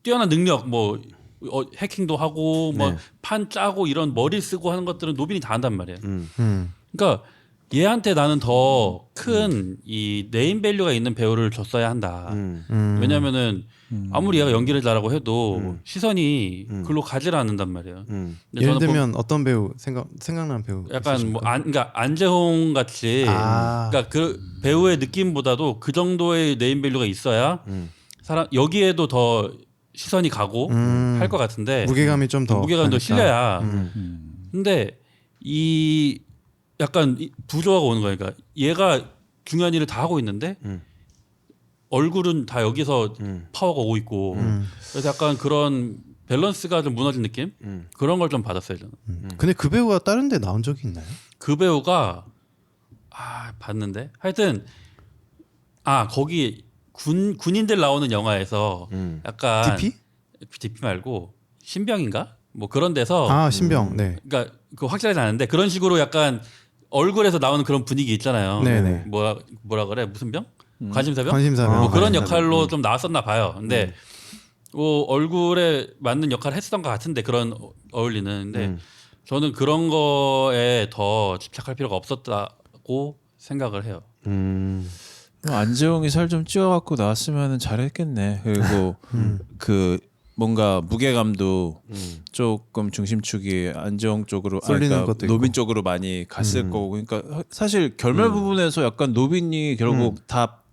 뛰어난 능력 뭐 해킹도 하고 뭐 네. 판 짜고 이런 머리 쓰고 하는 것들은 노빈이 다 한단 말이에요. 음. 그러니까 얘한테 나는 더 큰 이 네임 밸류가 있는 배우를 줬어야 한다. 왜냐면은 아무리 얘가 연기를 잘하고 해도 시선이 글로 가지를 않는단 말이에요. 근데 예를 저는 들면 어떤 배우 생각나는 배우 약간 있으십니까? 그러니까 안재홍 같이 그러니까 그 배우의 느낌보다도 그 정도의 네임 밸류가 있어야 사람 여기에도 더 시선이 가고 할 것 같은데 무게감이 좀 더 무게감이 더 가니까. 실려야. 근데 이 약간 부조화가 오는 거니까 얘가 중요한 일을 다 하고 있는데 얼굴은 다 여기서 파워가 오고 있고 그래서 약간 그런 밸런스가 좀 무너진 느낌 그런 걸 좀 받았어요 저는. 근데 그 배우가 다른 데 나온 적이 있나요? 그 배우가 봤는데 하여튼 거기 군인들 나오는 영화에서 약간 DP 말고 신병인가 뭐 그런 데서 신병. 네. 그러니까 그 확실하지 않은데 그런 식으로 약간 얼굴에서 나오는 그런 분위기 있잖아요. 네네. 뭐라 그래 무슨 병? 관심사병? 관심사병. 뭐 그런 관심사병. 역할로 좀 나왔었나 봐요. 근데 뭐 얼굴에 맞는 역할을 했었던 것 같은데 그런 어울리는. 근데 저는 그런 거에 더 집착할 필요가 없었다고 생각을 해요. 안재홍이 살 좀 찌워갖고 나왔으면 잘했겠네. 그리고 그 뭔가 무게감도 조금 중심축이 안재홍 쪽으로 쏠리는 그러니까 것도 노빈 있고. 쪽으로 많이 갔을 거고. 그러니까 사실 결말 부분에서 약간 노빈이 결국 다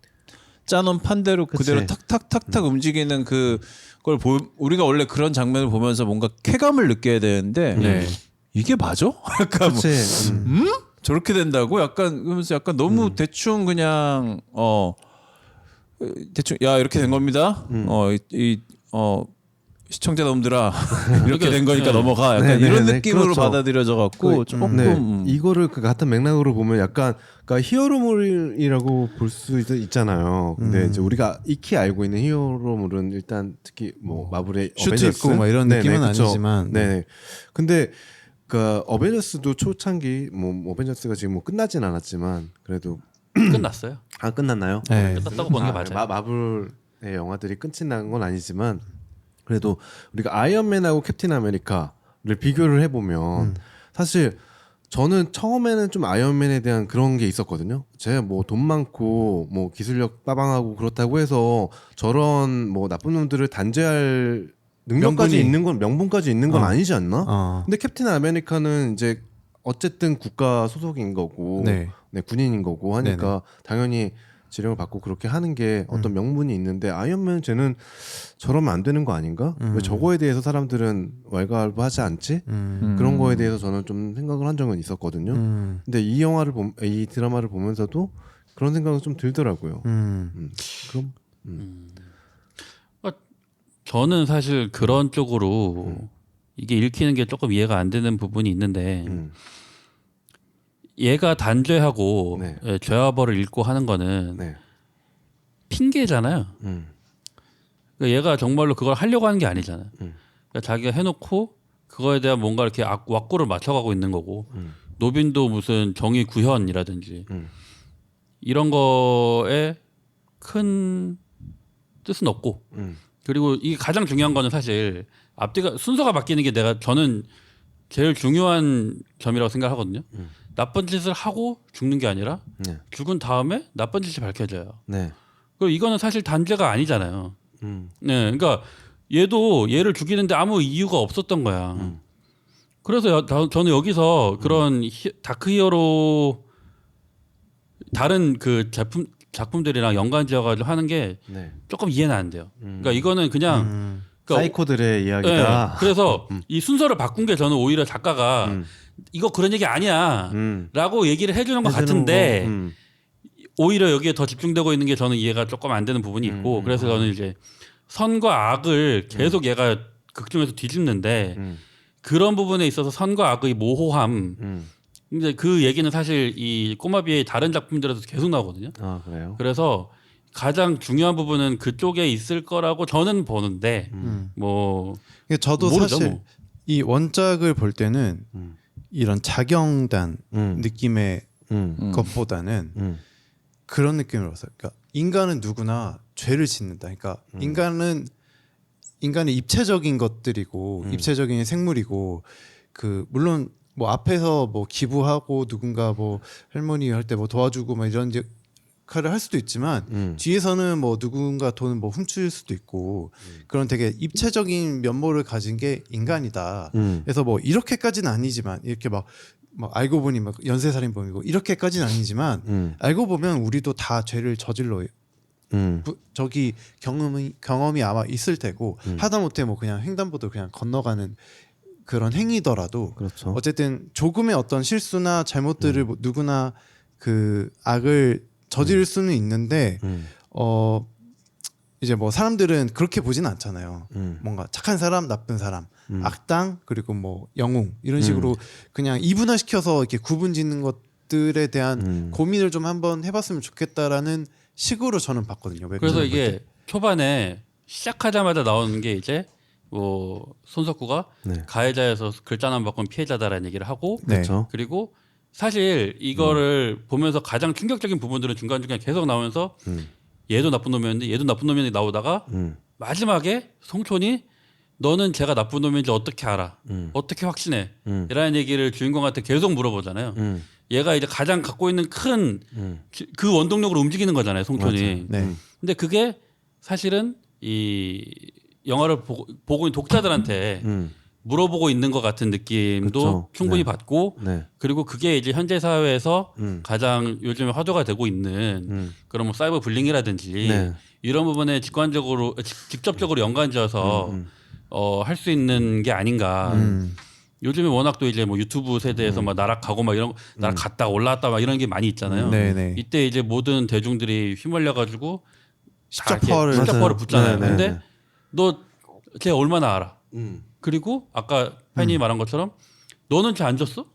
짜놓은 판대로 그대로 탁탁탁탁 움직이는 그걸 우리가 원래 그런 장면을 보면서 뭔가 쾌감을 느껴야 되는데 네. 이게 맞아? 약간 뭐, 그치. 저렇게 된다고? 약간 그러면서 약간 너무 대충 그냥 대충 야 이렇게 된 겁니다. 시청자 놈들아 이렇게 된 거니까 넘어가. 약간 네, 이런 네, 느낌으로 그렇죠. 받아들여져 갖고 그, 조금 네, 이거를 그 같은 맥락으로 보면 약간 그러니까 히어로물이라고 볼 수 있잖아요. 근데 이제 우리가 익히 알고 있는 히어로물은 일단 특히 뭐 마블의 슈트 어벤져스 있고 막 이런 느낌은 그쵸. 아니지만. 네. 근데 그 어벤져스도 초창기 뭐 어벤져스가 지금 뭐 끝나진 않았지만 그래도 끝났어요. 끝났나요? 네. 끝났다고 보는 게 맞아요. 마블의 영화들이 끝이난 건 아니지만 그래도 우리가 아이언맨하고 캡틴 아메리카를 비교를 해보면 사실 저는 처음에는 좀 아이언맨에 대한 그런 게 있었거든요. 제가 뭐 돈 많고 뭐 기술력 빠방하고 그렇다고 해서 저런 뭐 나쁜 놈들을 단죄할 능력까지 명분이- 있는 건 명분까지 있는 건 아니지 않나? 근데 캡틴 아메리카는 이제 어쨌든 국가 소속인 거고 네. 군인인 거고 하니까 당연히 지령을 받고 그렇게 하는 게 어떤 명분이 있는데 아이언맨 쟤는 저러면 안 되는 거 아닌가? 왜 저거에 대해서 사람들은 왈가왈부하지 않지? 그런 거에 대해서 저는 좀 생각을 한 적은 있었거든요. 근데 이 드라마를 보면서도 그런 생각은 좀 들더라고요. 그럼 저는 사실 그런 쪽으로 이게 읽히는 게 조금 이해가 안 되는 부분이 있는데 얘가 단죄하고 네. 죄와 벌을 읽고 하는 거는 네. 핑계잖아요. 그러니까 얘가 정말로 그걸 하려고 하는 게 아니잖아요. 그러니까 자기가 해놓고 그거에 대한 뭔가 이렇게 왁구를 맞춰가고 있는 거고 노빈도 무슨 정의 구현이라든지 이런 거에 큰 뜻은 없고 그리고 이게 가장 중요한 거는 사실 앞뒤가 순서가 바뀌는 게 저는 제일 중요한 점이라고 생각하거든요. 나쁜 짓을 하고 죽는 게 아니라 네. 죽은 다음에 나쁜 짓이 밝혀져요. 네. 그리고 이거는 사실 단죄가 아니잖아요. 네, 그러니까 얘도 얘를 죽이는데 아무 이유가 없었던 거야. 그래서 저는 여기서 그런 다크 히어로 다른 그 작품들이랑 연관지어가지고 하는 게 네. 조금 이해는 안 돼요. 그러니까 이거는 그냥 그러니까 사이코들의 이야기다. 네, 그래서 이 순서를 바꾼 게 저는 오히려 작가가 이거 그런 얘기 아니야 라고 얘기를 해주는 것 같은데 오히려 여기에 더 집중되고 있는 게 저는 이해가 조금 안 되는 부분이 있고 그래서 저는 이제 선과 악을 계속 얘가 극 중에서 뒤집는데 그런 부분에 있어서 선과 악의 모호함 이제 그 얘기는 사실 이 꼬마비의 다른 작품들에서 계속 나오거든요. 아 그래요? 그래서 가장 중요한 부분은 그쪽에 있을 거라고 저는 보는데 뭐 저도 모르죠, 사실 뭐. 이 원작을 볼 때는 이런 자경단 느낌의 것보다는 음. 그런 느낌으로 봤어요. 그러니까 인간은 누구나 죄를 짓는다. 그러니까 인간의 입체적인 것들이고 입체적인 생물이고 그 물론 뭐 앞에서 뭐 기부하고 누군가 뭐 할머니 할 때 뭐 도와주고 막 이런 역할을 할 수도 있지만 뒤에서는 뭐 누군가 돈을 뭐 훔칠 수도 있고 그런 되게 입체적인 면모를 가진 게 인간이다. 그래서 뭐 이렇게까지는 아니지만 이렇게 막 알고 보니 막 연쇄살인범이고 이렇게까지는 아니지만 알고 보면 우리도 다 죄를 저질러요. 저기 경험이 아마 있을 테고 하다못해 뭐 그냥 횡단보도 그냥 건너가는 그런 행위더라도 그렇죠. 어쨌든 조금의 어떤 실수나 잘못들을 뭐 누구나 그 악을 저지를 수는 있는데 이제 뭐 사람들은 그렇게 보진 않잖아요. 뭔가 착한 사람, 나쁜 사람, 악당 그리고 뭐 영웅 이런 식으로 그냥 이분화시켜서 이렇게 구분짓는 것들에 대한 고민을 좀 한번 해봤으면 좋겠다라는 식으로 저는 봤거든요. 그래서 이게 초반에 시작하자마자 나오는 게 이제 뭐 손석구가 네. 가해자에서 글자 안 바꾼 피해자다라는 얘기를 하고 네. 그렇죠. 그리고 사실 이거를 보면서 가장 충격적인 부분들은 중간중간 계속 나오면서 얘도 나쁜 놈이었는데 얘도 나쁜 놈이었는데 나오다가 마지막에 송촌이 너는 제가 나쁜 놈인지 어떻게 알아? 어떻게 확신해? 이라는 얘기를 주인공한테 계속 물어보잖아요. 얘가 이제 가장 갖고 있는 큰 그 원동력으로 움직이는 거잖아요, 송촌이. 네. 근데 그게 사실은 이 영화를 보고 있는 독자들한테 물어보고 있는 것 같은 느낌도 그렇죠. 충분히 네. 받고 네. 그리고 그게 이제 현재 사회에서 가장 요즘에 화두가 되고 있는 그런 뭐 사이버 불링이라든지 네. 이런 부분에 직접적으로 연관지어서 할 수 있는 게 아닌가. 요즘에 워낙 또 이제 뭐 유튜브 세대에서 막 나락가고 막 이런 나락갔다 올라왔다 막 이런 게 많이 있잖아요. 네네. 이때 이제 모든 대중들이 휘말려 가지고 십자퍼를 십자퍼를 붙잖아요. 네, 네, 근데 네. 너 걔 얼마나 알아? 그리고 아까 팬이 말한 것처럼 너는 죄 안 졌어?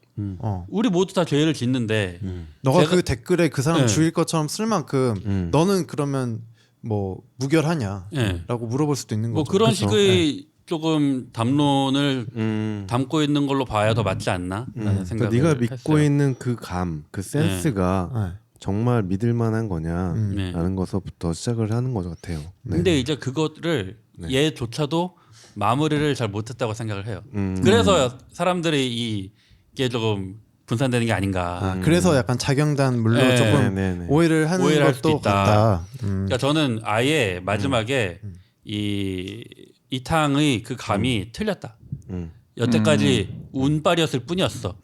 우리 모두 다 죄를 짓는데 너가 제가- 그 댓글에 그 사람 네. 죽일 것처럼 쓸 만큼 너는 그러면 뭐 무결하냐라고 네. 물어볼 수도 있는 뭐 거죠. 그런 그렇죠. 식의 조금 담론을 담고 있는 걸로 봐야 더 맞지 않나? 라는 그러니까 생각을 네가 믿고 했어요. 있는 그 감, 그 센스가 네. 정말 믿을 만한 거냐라는 네. 것서부터 시작을 하는 것 같아요. 네. 근데 이제 그거를 얘조차도 마무리를 잘 못했다고 생각을 해요. 그래서 사람들이 이게 조금 분산되는 게 아닌가. 그래서 약간 자경단물로 네. 조금 네, 네, 네. 오해를 하는 오해를 할 수도 것도 있다. 같다. 그러니까 저는 아예 마지막에 이탕의 그 감이 틀렸다. 여태까지 운빨이었을 뿐이었어.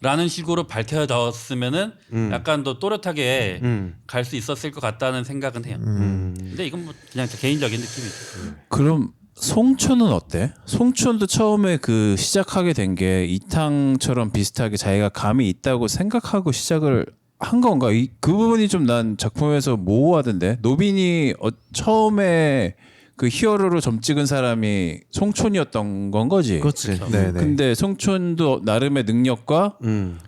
라는 식으로 밝혀졌으면은 약간 더 또렷하게 갈 수 있었을 것 같다는 생각은 해요. 근데 이건 뭐 그냥 개인적인 느낌이죠. 그럼 송촌은 어때? 송촌도 처음에 그 시작하게 된 게 이탕처럼 비슷하게 자기가 감이 있다고 생각하고 시작을 한 건가? 그 부분이 좀 난 작품에서 모호하던데. 노빈이 처음에 그 히어로로 점 찍은 사람이 송촌이었던 건 거지. 그렇지. 네네. 근데 송촌도 나름의 능력과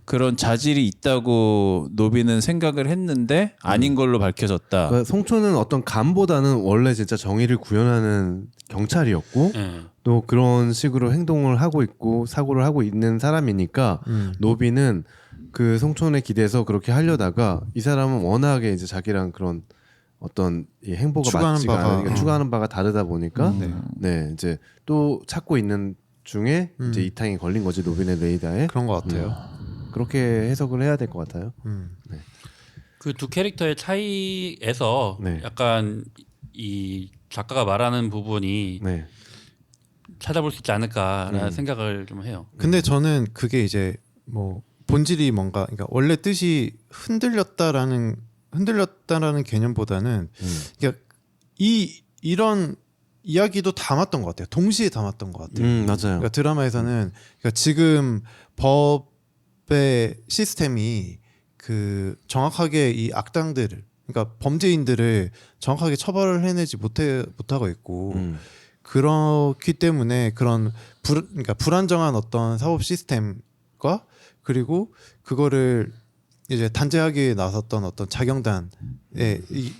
그런 자질이 있다고 노빈은 생각을 했는데 아닌 걸로 밝혀졌다. 그러니까 송초는 어떤 감보다는 원래 진짜 정의를 구현하는 경찰이었고 네. 또 그런 식으로 행동을 하고 있고 사고를 하고 있는 사람이니까 노비는 그 송촌에 기대서 그렇게 하려다가 이 사람은 워낙에 이제 자기랑 그런 어떤 이 행보가 추구하는 맞지가 바가, 않으니까 추구하는 바가 다르다 보니까 네 이제 또 찾고 있는 중에 이제 이탕이 걸린 거지 노빈의 레이더에 그런 것 같아요. 그렇게 해석을 해야 될 것 같아요. 그 두 캐릭터의 차이에서 네. 약간 이 작가가 말하는 부분이 네. 찾아볼 수 있지 않을까라는 생각을 좀 해요. 근데 저는 그게 이제 뭐 본질이 뭔가 그러니까 원래 뜻이 흔들렸다라는 개념보다는 그러니까 이런 이야기도 담았던 것 같아요. 동시에 담았던 것 같아요. 맞아요. 그러니까 드라마에서는 그러니까 지금 법의 시스템이 그 정확하게 이 악당들을 그러니까 범죄인들을 정확하게 처벌을 해내지 못하고 있고 그렇기 때문에 그런 그러니까 불안정한 어떤 사법 시스템과 그리고 그거를 이제 단죄하기 나섰던 어떤 자경단에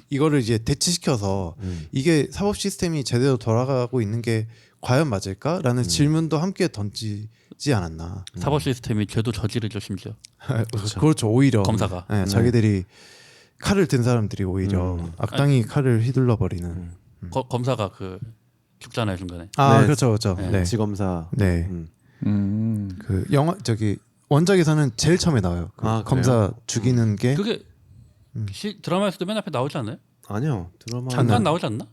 이거를 이제 대치시켜서 이게 사법 시스템이 제대로 돌아가고 있는 게 과연 맞을까라는 질문도 함께 던지지 있지 않았나. 사법 시스템이 죄도 저지르죠 심지어. 그렇죠. 오히려 검사가. 네, 자기들이 칼을 든 사람들이 오히려 악당이 칼을 휘둘러 버리는. 검사가 그 죽잖아요 중간에. 아 네. 그렇죠, 그렇죠. 네. 네, 지검사. 네. 음. 그 영화 저기 원작에서는 제일 처음에 나와요. 그 아, 검사 죽이는 게 그게 드라마에서도 맨 앞에 나오지 않아요? 아니요 드라마 잠깐 나오지 않나?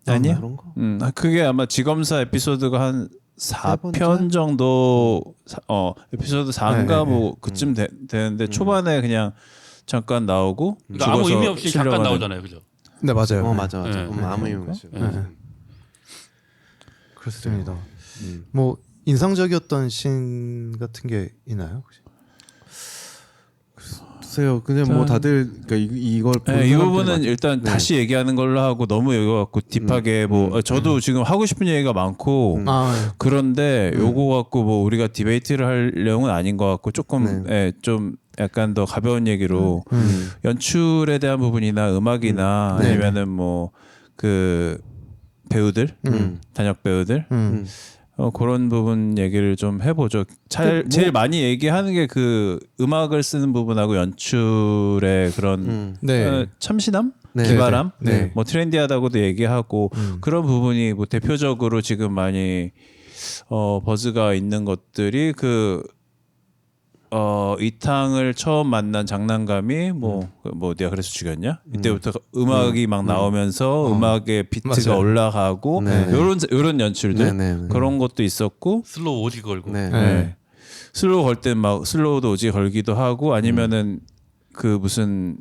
아니요. 그런 거. 그게 아마 지검사 에피소드가 한 세 번째? 4편 정도 에피소드 4인가 네, 뭐 그쯤 되는데 초반에 그냥 잠깐 나오고 그러니까 아무 죽어서 의미 없이 잠깐 실려가는. 나오잖아요, 그죠? 네 맞아요. 맞아. 네. 아무 이유 없이. 그렇습니다. 뭐 인상적이었던 씬 같은 게 있나요? 혹시? 글쎄요. 그냥 뭐 다들 그러니까 이걸 본 네, 이 사람들이 부분은 많- 일단 네. 다시 얘기하는 걸로 하고 너무 이거 갖고 딥하게 저도 지금 하고 싶은 얘기가 많고 아 그런데 요거 갖고 뭐 우리가 디베이트를 할 내용은 아닌 것 같고 조금 좀 약간 더 가벼운 얘기로 연출에 대한 부분이나 음악이나 네. 아니면은 뭐 그 배우들 단역 배우들 그런 부분 얘기를 좀 해보죠. 제일 많이 얘기하는 게 그 음악을 쓰는 부분하고 연출의 그런 네. 참신함, 네. 기발함, 네. 네. 뭐 트렌디하다고도 얘기하고 그런 부분이 뭐 대표적으로 지금 많이 버즈가 있는 것들이 그 이탕을 처음 만난 장난감이 뭐 내가 그래서 죽였냐 이때부터 음악이 막 나오면서 음악의 비트가 맞아요. 올라가고 네. 요런 연출들 네. 그런 것도 있었고 슬로우 오지 걸고. 네. 네. 슬로우 걸 땐 막 슬로우도 오지 걸기도 하고 아니면은 그 무슨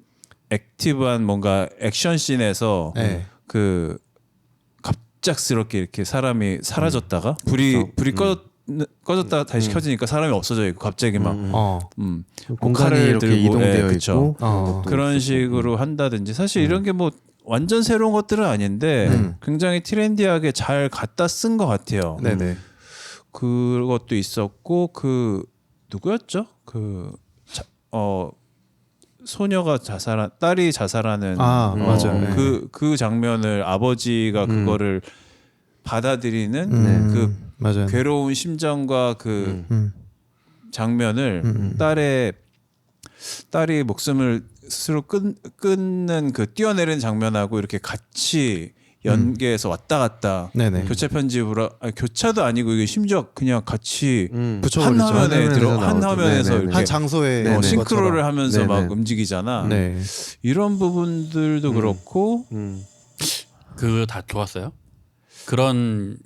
액티브한 뭔가 액션 씬에서 네. 그 갑작스럽게 이렇게 사람이 사라졌다가 불이 꺼졌다가 다시 켜지니까 사람이 없어져 있고 갑자기 막 공간이 칼을 이렇게 들고, 이동되어 그쵸. 있고 그런 것도 그런 있었고. 식으로 한다든지 사실 이런 게 뭐 완전 새로운 것들은 아닌데 굉장히 트렌디하게 잘 갖다 쓴 것 같아요. 네네. 그것도 있었고 그 누구였죠? 소녀가 딸이 자살하는 맞아요. 네. 그 장면을 아버지가 그거를 받아들이는 그 맞아요. 괴로운 심정과 그 장면을 딸이 목숨을 스스로 끊는 그 뛰어내리는 장면하고 이렇게 같이 연계해서 왔다 갔다 네네. 교차 편집으로 교차도 아니고 이게 심지어 그냥 같이 붙여버리죠. 한 화면에 한 나오죠. 화면에서 네네네. 이렇게 한 장소에 네네. 싱크로를 하면서 네네. 막 움직이잖아. 네. 이런 부분들도 그렇고 그거 다 좋았어요? 그런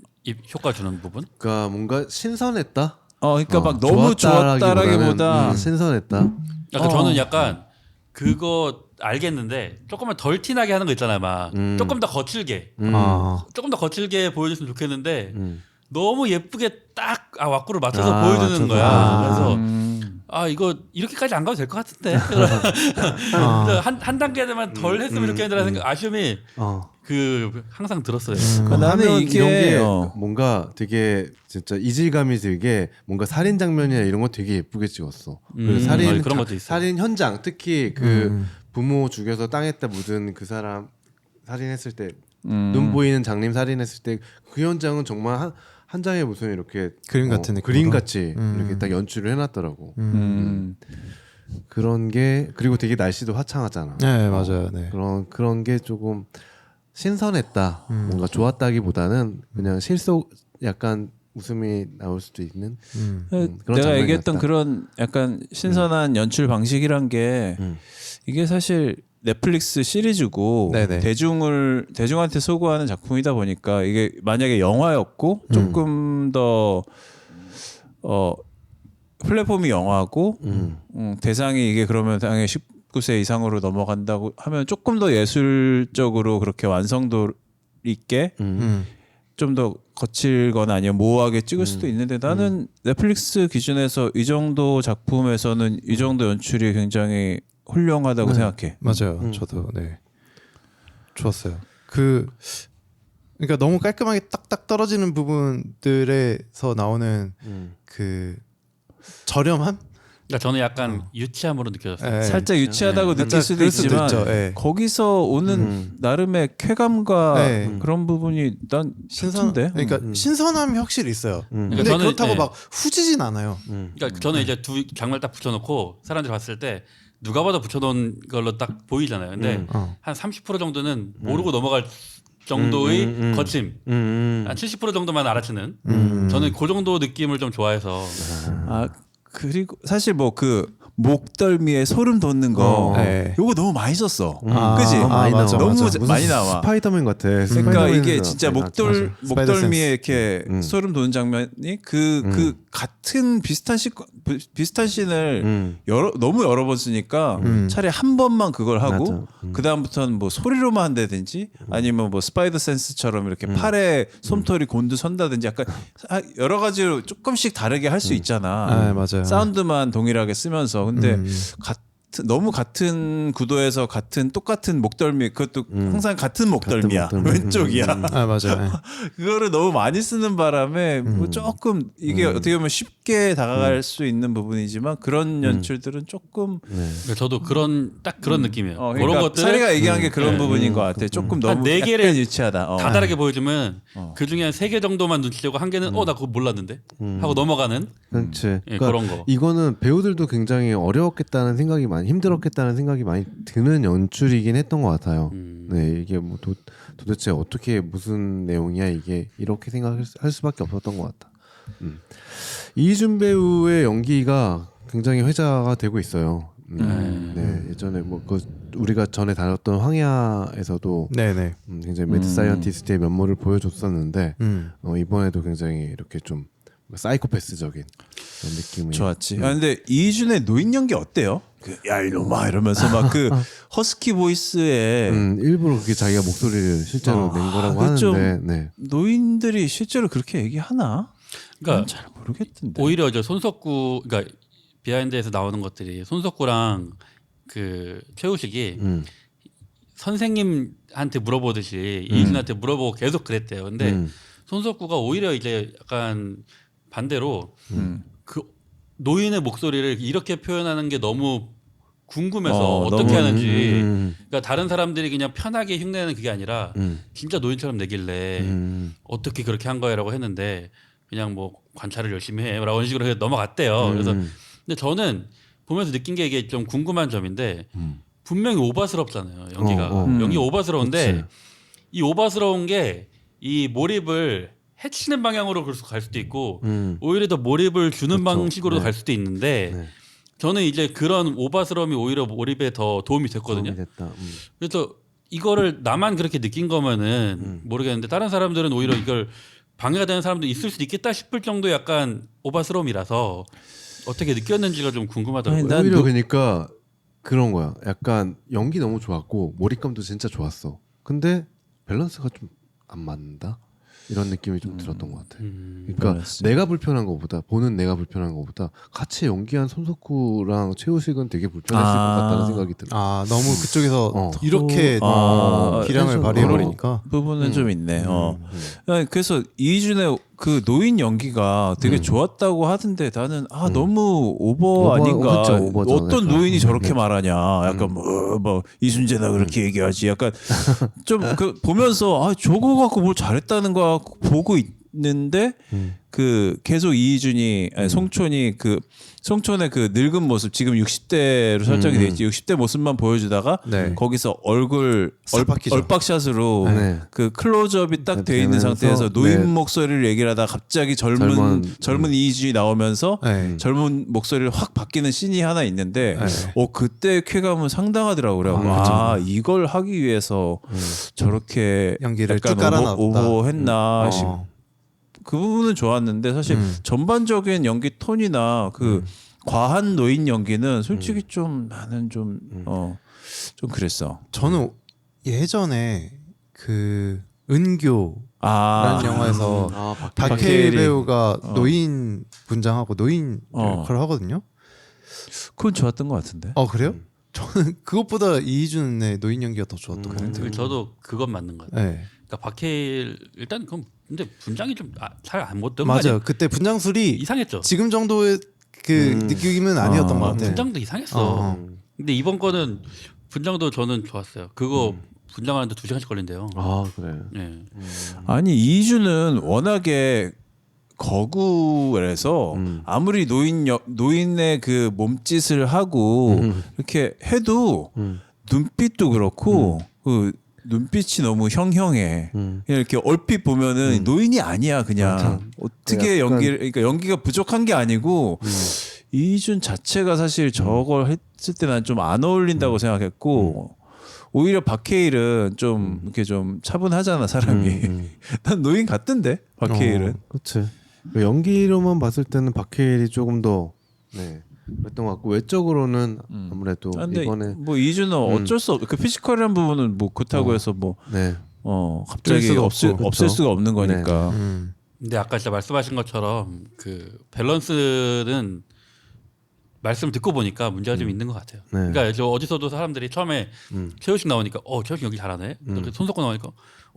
효과 주는 부분? 그러니까 뭔가 신선했다. 그러니까 막 너무 좋았다라기보다 신선했다. 약간 저는 약간 그거 알겠는데 조금만 덜 티나게 하는 거 있잖아요. 막 조금 더 거칠게, 조금 더 거칠게 보여줬으면 좋겠는데 너무 예쁘게 딱 왁구를 맞춰서 보여주는 거야. 그래서 이거 이렇게까지 안 가도 될 것 같은데 한 단계만 덜 했으면 좋겠는데라는 생각, 아쉬움이 그 항상 들었어요. 나는 하면 이게 이런 게 뭔가 되게 진짜 이질감이 들게 뭔가 살인 장면이나 이런 거 되게 예쁘게 찍었어. 그리고 그런 것도 있어요. 살인 현장 특히 그 부모 죽여서 땅에다 묻은 그 사람 살인했을 때 눈 보이는 장님 살인했을 때 그 현장은 정말 한 장에 무슨 이렇게 그림 같은 느낌으로? 그림 같이 이렇게 딱 연출을 해놨더라고. 그런 게 그리고 되게 날씨도 화창하잖아. 네 맞아요. 네. 그런 게 조금 신선했다. 뭔가 좋았다기보다는 그냥 약간 웃음이 나올 수도 있는 그런 내가 장면이었다. 얘기했던 그런 약간 신선한 연출 방식이란 게 이게 사실 넷플릭스 시리즈고 네네. 대중한테 소구하는 작품이다 보니까 이게 만약에 영화였고 조금 더 플랫폼이 영화고 대상이 이게 그러면 당연히 19세 이상으로 넘어간다고 하면 조금 더 예술적으로 그렇게 완성도 있게 좀 더 거칠거나 아니면 모호하게 찍을 수도 있는데 나는 넷플릭스 기준에서 이 정도 작품에서는 이 정도 연출이 굉장히 훌륭하다고 생각해. 맞아요. 저도 네 좋았어요. 그러니까 너무 깔끔하게 딱딱 떨어지는 부분들에서 나오는 그 저렴함 그러니까 저는 약간 유치함으로 느껴졌어요. 예. 살짝 유치하다고 느낄 수도 그럴 수도 있지만 있죠. 예. 거기서 오는 나름의 쾌감과 네. 그런 부분이 난 신선데. 그러니까 신선함이 확실히 있어요. 근데 그러니까 저는, 그렇다고 예. 막 후지진 않아요. 그러니까 저는 이제 두 장말 딱 붙여놓고 사람들이 봤을 때 누가 봐도 붙여놓은 걸로 딱 보이잖아요. 근데 한 30% 정도는 모르고 넘어갈 정도의 거침, 한 70% 정도만 알아채는. 저는 그 정도 느낌을 좀 좋아해서. 아 그리고 사실 뭐 그 목덜미에 소름 돋는 거 네. 요거 너무 많이 썼어. 아, 그지? 많이 나와. 너무 맞아. 많이 나와. 스파이더맨 같아. 그러니까 스파이더맨에서 이게 진짜 많이 나왔죠. 목덜미에 이렇게 소름 돋는 장면이 그 같은 비슷한 씬을 너무 여러 번 쓰니까 차라리 한 번만 그걸 하고 그 다음부터는 뭐 소리로만 한다든지 아니면 뭐 스파이더 센스처럼 이렇게 팔에 솜털이 곤두선다든지 약간 여러 가지로 조금씩 다르게 할 수 있잖아. 아, 맞아요. 사운드만 동일하게 쓰면서 근데 너무 같은 구도에서 똑같은 목덜미 그것도 항상 같은 목덜미야. 목덜미. 왼쪽이야. 아 맞아요. 그거를 너무 많이 쓰는 바람에 뭐 조금 이게 어떻게 보면 쉽게 다가갈 수 있는 부분이지만 그런 연출들은 조금 그러니까 저도 딱 그런 느낌이에요. 그러니까 그런 것들 사리가 얘기한 게 그런 부분인 것 같아. 조금 너무 네 약간 개를 유치하다. 다 다르게 보여주면 그 중에 한 3개 정도만 눈치채고 한 개는 나 그거 몰랐는데 하고 넘어가는 그렇지. 예, 그러니까 그런 거. 이거는 배우들도 굉장히 어려웠겠다는 생각이 많이 힘들었겠다는 생각이 많이 드는 연출이긴 했던 것 같아요. 네, 이게 뭐 도대체 어떻게 무슨 내용이야 이게 이렇게 생각할 수밖에 없었던 것 같다. 이희준 배우의 연기가 굉장히 회자가 되고 있어요. 네, 예전에 뭐 우리가 전에 다뤘던 황야에서도 네네. 굉장히 매드 사이언티스트의 면모를 보여줬었는데 이번에도 굉장히 이렇게 좀 사이코패스적인 그런 느낌이 좋았지. 근데 이준의 노인 연기 어때요? 야 이놈아 이러면서 막 그 허스키 보이스에 일부러 그렇게 자기가 목소리를 실제로 낸 거라고 그 좀 하는데 네. 노인들이 실제로 그렇게 얘기하나? 그러니까 잘 모르겠던데. 오히려 저 손석구 그러니까 비하인드에서 나오는 것들이 손석구랑 그 최우식이 선생님한테 물어보듯이 이준한테 물어보고 계속 그랬대요. 근데 손석구가 오히려 이제 약간 반대로 그 노인의 목소리를 이렇게 표현하는 게 너무 궁금해서 어떻게 너무, 하는지 그러니까 다른 사람들이 그냥 편하게 흉내내는 그게 아니라 진짜 노인처럼 내길래 어떻게 그렇게 한 거야라고 했는데 그냥 뭐 관찰을 열심히 해라고 이런 식으로 해서 넘어갔대요. 그래서 근데 저는 보면서 느낀 게 이게 좀 궁금한 점인데 분명히 오바스럽잖아요. 연기가 연기 오바스러운데 그치. 이 오바스러운 게 이 몰입을 해치는 방향으로 갈 수도 있고 오히려 더 몰입을 주는 방식으로도 갈 수도 있는데 네. 저는 이제 그런 오바스러움이 오히려 몰입에 더 도움이 됐거든요. 도움이 됐다. 그래서 이거를 나만 그렇게 느낀 거면은 모르겠는데 다른 사람들은 오히려 이걸 방해가 되는 사람도 있을 수도 있겠다 싶을 정도 약간 오바스러움이라서 어떻게 느꼈는지가 좀 궁금하더라고요. 아니, 난 오히려 그러니까 그런 거야. 약간 연기 너무 좋았고 몰입감도 진짜 좋았어. 근데 밸런스가 좀 안 맞는다. 이런 느낌이 좀 들었던 것 같아. 그러니까 밸런스. 내가 불편한 것보다 보는 내가 불편한 것보다 같이 연기한 손석구랑 최우식은 되게 불편했을 것 같다는 생각이 들어. 아 너무 그쪽에서 기량을 이렇게 그래서 발휘해버리니까. 부분은 좀 있네. 그래서 이준의 그 노인 연기가 되게 좋았다고 하던데 나는 너무 오버 아닌가. 그쵸, 오버죠. 어떤 약간. 노인이 저렇게 말하냐. 약간 뭐 이순재나 그렇게 얘기하지. 약간 좀 그 보면서 저거 갖고 뭘 잘했다는 거 보고 있는데 그 계속 이희준이 송촌이 그 송촌의 그 늙은 모습 지금 60대로 설정이 돼 있지 60대 모습만 보여주다가 네. 거기서 얼굴 싹 바뀌죠. 얼박샷으로 네. 그 클로즈업이 딱 돼 있는 되면서, 상태에서 노인 네. 목소리를 얘기를 하다가 갑자기 젊은 이희준이 나오면서 네. 젊은 목소리를 확 바뀌는 씬이 하나 있는데 네. 그때 쾌감은 상당하더라고요. 이걸 하기 위해서 저렇게 연기를 약간 쭉 깔아놨다. 오버했나 싶 그 부분은 좋았는데 사실 전반적인 연기 톤이나 그 과한 노인 연기는 솔직히 좀 나는 좀 그랬어. 저는 예전에 그 은교라는 영화에서 박해일 박해일이. 배우가 노인 분장하고 노인 역할을 하거든요. 그건 좋았던 것 같은데. 그래요? 저는 그것보다 이희준의 노인 연기가 더 좋았던 것 같아요. 저도 그건 맞는 것 같아요. 네. 그러니까 박해일 일단 그럼 근데 분장이 좀 잘 안 못된 거 맞아요. 아니에요? 그때 분장술이 이상했죠. 지금 정도의 그 느낌은 아니었던 것 같아. 분장도 이상했어. 근데 이번 거는 분장도 저는 좋았어요. 그거 분장하는데 2시간씩 걸린대요. 아 그래. 예. 아니 이주는 워낙에 거구라서 아무리 노인의 그 몸짓을 하고 이렇게 해도 눈빛도 그렇고 그 눈빛이 너무 형형해. 그냥 이렇게 얼핏 보면은 노인이 아니야 그냥. 맞아. 어떻게 약간- 연기를 그러니까 연기가 부족한 게 아니고 이준 자체가 사실 저걸 했을 때 난 좀 안 어울린다고 생각했고 오히려 박해일은 좀 이렇게 좀 차분하잖아 사람이. 난 노인 같던데 박해일은. 그렇지. 연기로만 봤을 때는 박해일이 조금 더 그랬던 것 같고 외적으로는 아무래도 근데 이번에 뭐 이준은 어쩔 수 없. 그 피지컬이란 부분은 뭐 그렇다고 해서 뭐 네. 갑자기 수가 없을 없고, 없앨 그쵸. 수가 없는 거니까. 근데 아까 진짜 말씀하신 것처럼 그 밸런스는 말씀을 듣고 보니까 문제가 좀 있는 것 같아요. 네. 그러니까 저 어디서도 사람들이 처음에 최우식 나오니까 최우식 연기 잘하네. 손석구 나오니까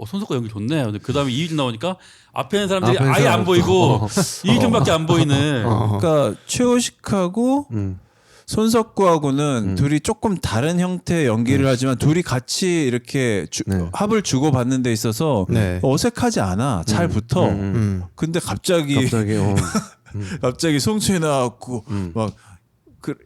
손석구 연기 좋네. 근데 그 다음에 이희준 나오니까 앞에 있는 사람들이 앞에 아예 사람 안 보이고 이희준밖에 안 보이는. 그러니까 최호식하고 손석구하고는 둘이 조금 다른 형태의 연기를 하지만 둘이 같이 이렇게 네. 합을 주고 받는 데 있어서 네. 어색하지 않아. 잘 붙어. 근데 갑자기 갑자기 송초에 나왔고 막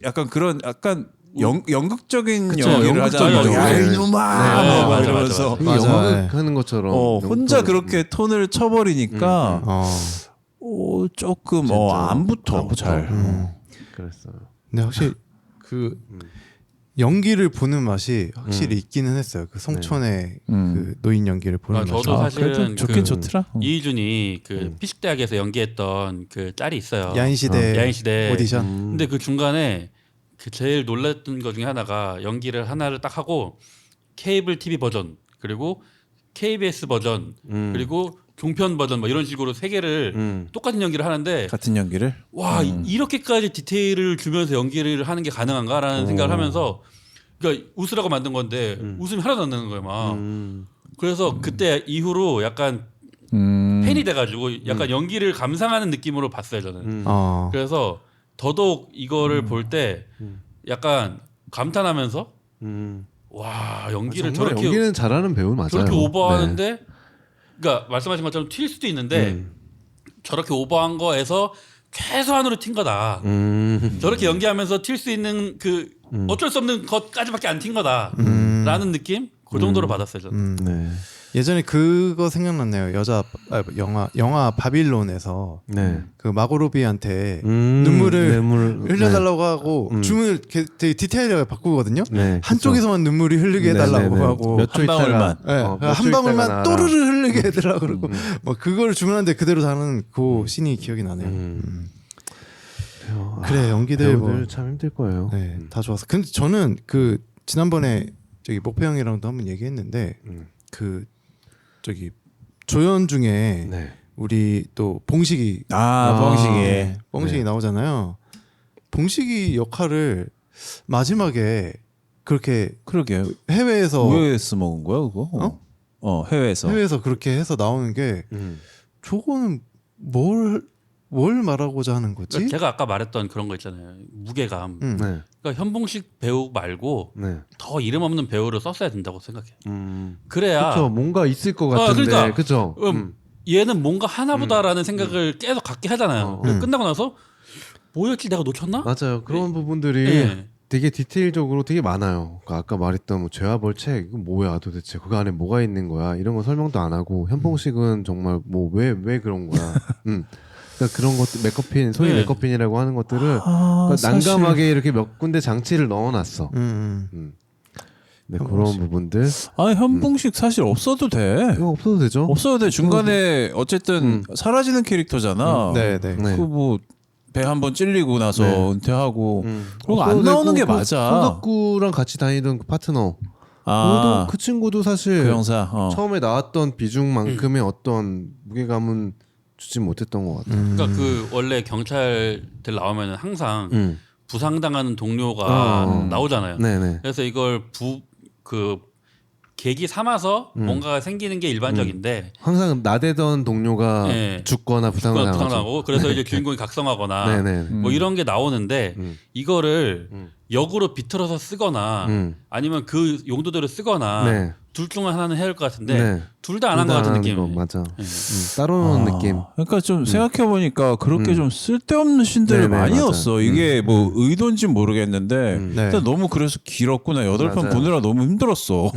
약간 그런 약간 연극적인 그쵸, 연기를 연극적인 하잖아요. 야 연기. 이놈아 네, 막 맞아, 이러면서 맞아. 연극하는 것처럼 혼자 연극적으로. 그렇게 톤을 쳐버리니까 조금 안 붙어. 안 붙어. 잘. 그랬어요. 근데 확실히 그 연기를 보는 맛이 확실히 있기는 했어요. 그 송천의 그 노인 연기를 보는 맛이. 저도 사실은 그래도 좋긴 그 좋더라. 이희준이 그 피식대학에서 연기했던 그 짤이 있어요. 야인시대 야인시대 오디션. 근데 그 중간에 그 제일 놀랐던 것 중에 하나가 연기를 하나를 딱 하고 케이블 TV 버전 그리고 KBS 버전 그리고 종편 버전 뭐 이런 식으로 3개를 똑같은 연기를 하는데 같은 연기를 와 이렇게까지 디테일을 주면서 연기를 하는 게 가능한가라는 생각을 하면서 그러니까 웃으라고 만든 건데 웃음이 하나도 안 나는 거예요 막. 그래서 그때 이후로 약간 팬이 돼가지고 약간 연기를 감상하는 느낌으로 봤어요 저는. 그래서 더더욱 이거를 볼 때 약간 감탄하면서 와 연기를 정말 저렇게 연기는 잘하는 배우 맞아요. 저렇게 오버하는데 네. 그러니까 말씀하신 것처럼 튈 수도 있는데 저렇게 오버한 거에서 최소한으로 튄 거다. 저렇게 연기하면서 튈 수 있는 그 어쩔 수 없는 것까지밖에 안 튄 거다라는 느낌 그 정도로 받았어요 저는. 네. 예전에 그거 생각났네요. 영화 바빌론에서 네. 그 마고로비한테 눈물을 흘려달라고 하고 주문을 되게 디테일하게 바꾸거든요. 네, 한쪽에서만 눈물이 흘리게 해달라고 하고 몇 초 한 방울만. 있다가 네, 한 방울만 또르르 흘리게 해달라고 그러고 뭐 그걸 주문하는데 그대로 다는 그 씬이 기억이 나네요. 그래 연기들 배우들 뭐, 참 힘들 거예요. 네, 다 좋았어. 근데 저는 그 지난번에 저기 목표 형이랑도 한번 얘기했는데 그 저기 조연 중에 네. 우리 또 봉식이 뻥식이 뻥식이 네. 나오잖아요. 봉식이 역할을 마지막에 그렇게 그러게 해외에서 왜 쓰먹은 거야 그거? 해외에서 그렇게 해서 나오는 게 저거는 뭘 말하고자 하는 거지? 그러니까 제가 아까 말했던 그런 거 있잖아요 무게감. 네. 그러니까 현봉식 배우 말고 네. 더 이름 없는 배우를 썼어야 된다고 생각해요. 그래야 그렇죠. 뭔가 있을 것 같은데. 그러니까, 그렇죠. 얘는 뭔가 하나보다라는 생각을 계속 갖게 하잖아요. 근데 끝나고 나서 뭐였지 내가 놓쳤나? 맞아요. 그런 부분들이 네. 되게 디테일적으로 되게 많아요. 그러니까 아까 말했던 뭐 죄와 벌책 이거 뭐야 도대체 그거 안에 뭐가 있는 거야 이런 거 설명도 안 하고 현봉식은 정말 뭐 왜 그런 거야. 그러니까 그런 것들 메커핀 소위 네. 메커핀이라고 하는 것들을 그러니까 난감하게 이렇게 몇 군데 장치를 넣어놨어. 네, 그런 부분들 현봉식 사실 없어도 돼. 이거 없어도 되죠. 없어도 돼. 중간에 어쨌든 사라지는 캐릭터잖아. 네. 네. 그 뭐 배 한 번 찔리고 나서 네. 은퇴하고 그런 거 없어도 안 나오는 게 되고 맞아. 손석구랑 같이 다니던 그 파트너 그 친구도 사실 그 형사. 처음에 나왔던 비중만큼의 어떤 무게감은 주지 못했던 것 같아요. 그러니까 그 원래 경찰들 나오면은 항상 부상당하는 동료가 나오잖아요. 네네. 그래서 이걸 계기 삼아서 뭔가가 생기는 게 일반적인데 항상 나대던 동료가 네. 죽거나 부상을 당하고. 부상하고 그래서 이제 주인공이 각성하거나 네네. 뭐 이런 게 나오는데 이거를 역으로 비틀어서 쓰거나 음. 아니면 그 용도대로 쓰거나 네. 둘 중 하나는 해야 할 것 같은데 네. 둘 다 안 한 것 같은 느낌. 맞아. 따로 노는 느낌. 그러니까 좀 생각해 보니까 그렇게 좀 쓸데없는 네네, 신들을 많이 맞아. 넣었어. 이게 뭐 의도인지 는 모르겠는데 네. 일단 너무 그래서 길었구나. 8편 맞아요. 보느라 너무 힘들었어.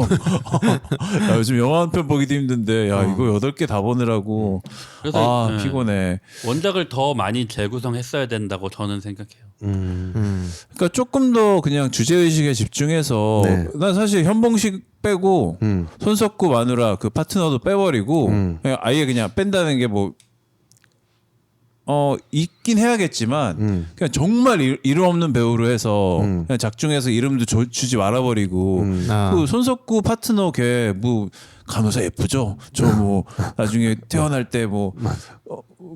야, 요즘 영화 한 편 보기도 힘든데 야 이거 8개 다 보느라고 그래서 아 피곤해. 원작을 더 많이 재구성했어야 된다고 저는 생각해요. 그러니까 조금 더 그냥 주제 의식에 집중해서 네. 난 사실 현봉식 빼고 손석구 마누라 그 파트너도 빼버리고 그냥 아예 그냥 뺀다는 게 뭐 있긴 해야겠지만 그냥 정말 이름 없는 배우로 해서 그냥 작중해서 이름도 주지 말아버리고 그 손석구 파트너 걔 뭐 간호사 예쁘죠? 저 뭐 나중에 태어날 때 뭐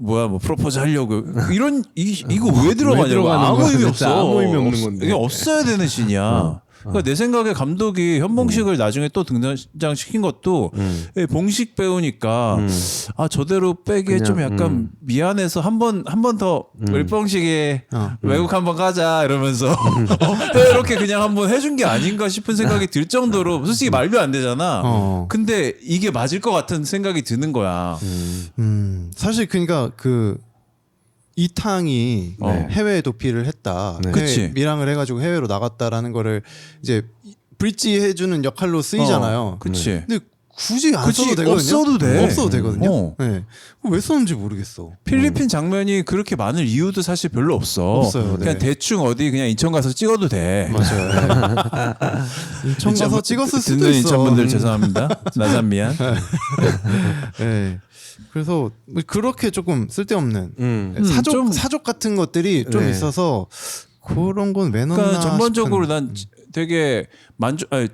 뭐야 뭐 프로포즈 하려고 이런 이거 왜 들어가냐고 들어가는 아무 거야? 의미 진짜 없어. 아무 의미 없는 건데. 이게 없어야 되는 신이야. 그러니까 내 생각에 감독이 현봉식을 나중에 또 등장시킨 것도 봉식 배우니까 아 저대로 빼기에 좀 약간 미안해서 한 번 더 을봉식에 외국 한번 가자 이러면서 이렇게 그냥 한번 해준 게 아닌가 싶은 생각이 들 정도로 솔직히 말도 안 되잖아. 근데 이게 맞을 것 같은 생각이 드는 거야. 사실 그러니까 그 이탕이 해외 도피를 했다. 네. 그치. 밀항을 해가지고 해외로 나갔다라는 거를 이제 브릿지 해주는 역할로 쓰이잖아요. 그치. 근데 굳이 안 그치, 써도 되거든요. 없어도 돼. 없어도 되거든요. 어. 네. 왜 썼는지 모르겠어. 필리핀 장면이 그렇게 많을 이유도 사실 별로 없어. 없어요. 그냥 네. 대충 어디 그냥 인천 가서 찍어도 돼. 맞아요. 인천 가서 찍었을 수도 듣는 있어. 인천 분들 죄송합니다. 나산 미안. 네. 그래서 그렇게 조금 쓸데없는 좀- 사족 같은 것들이 좀 네. 있어서 그런 건 왜 넣나 그러니까 전반적으로 싶은. 난 되게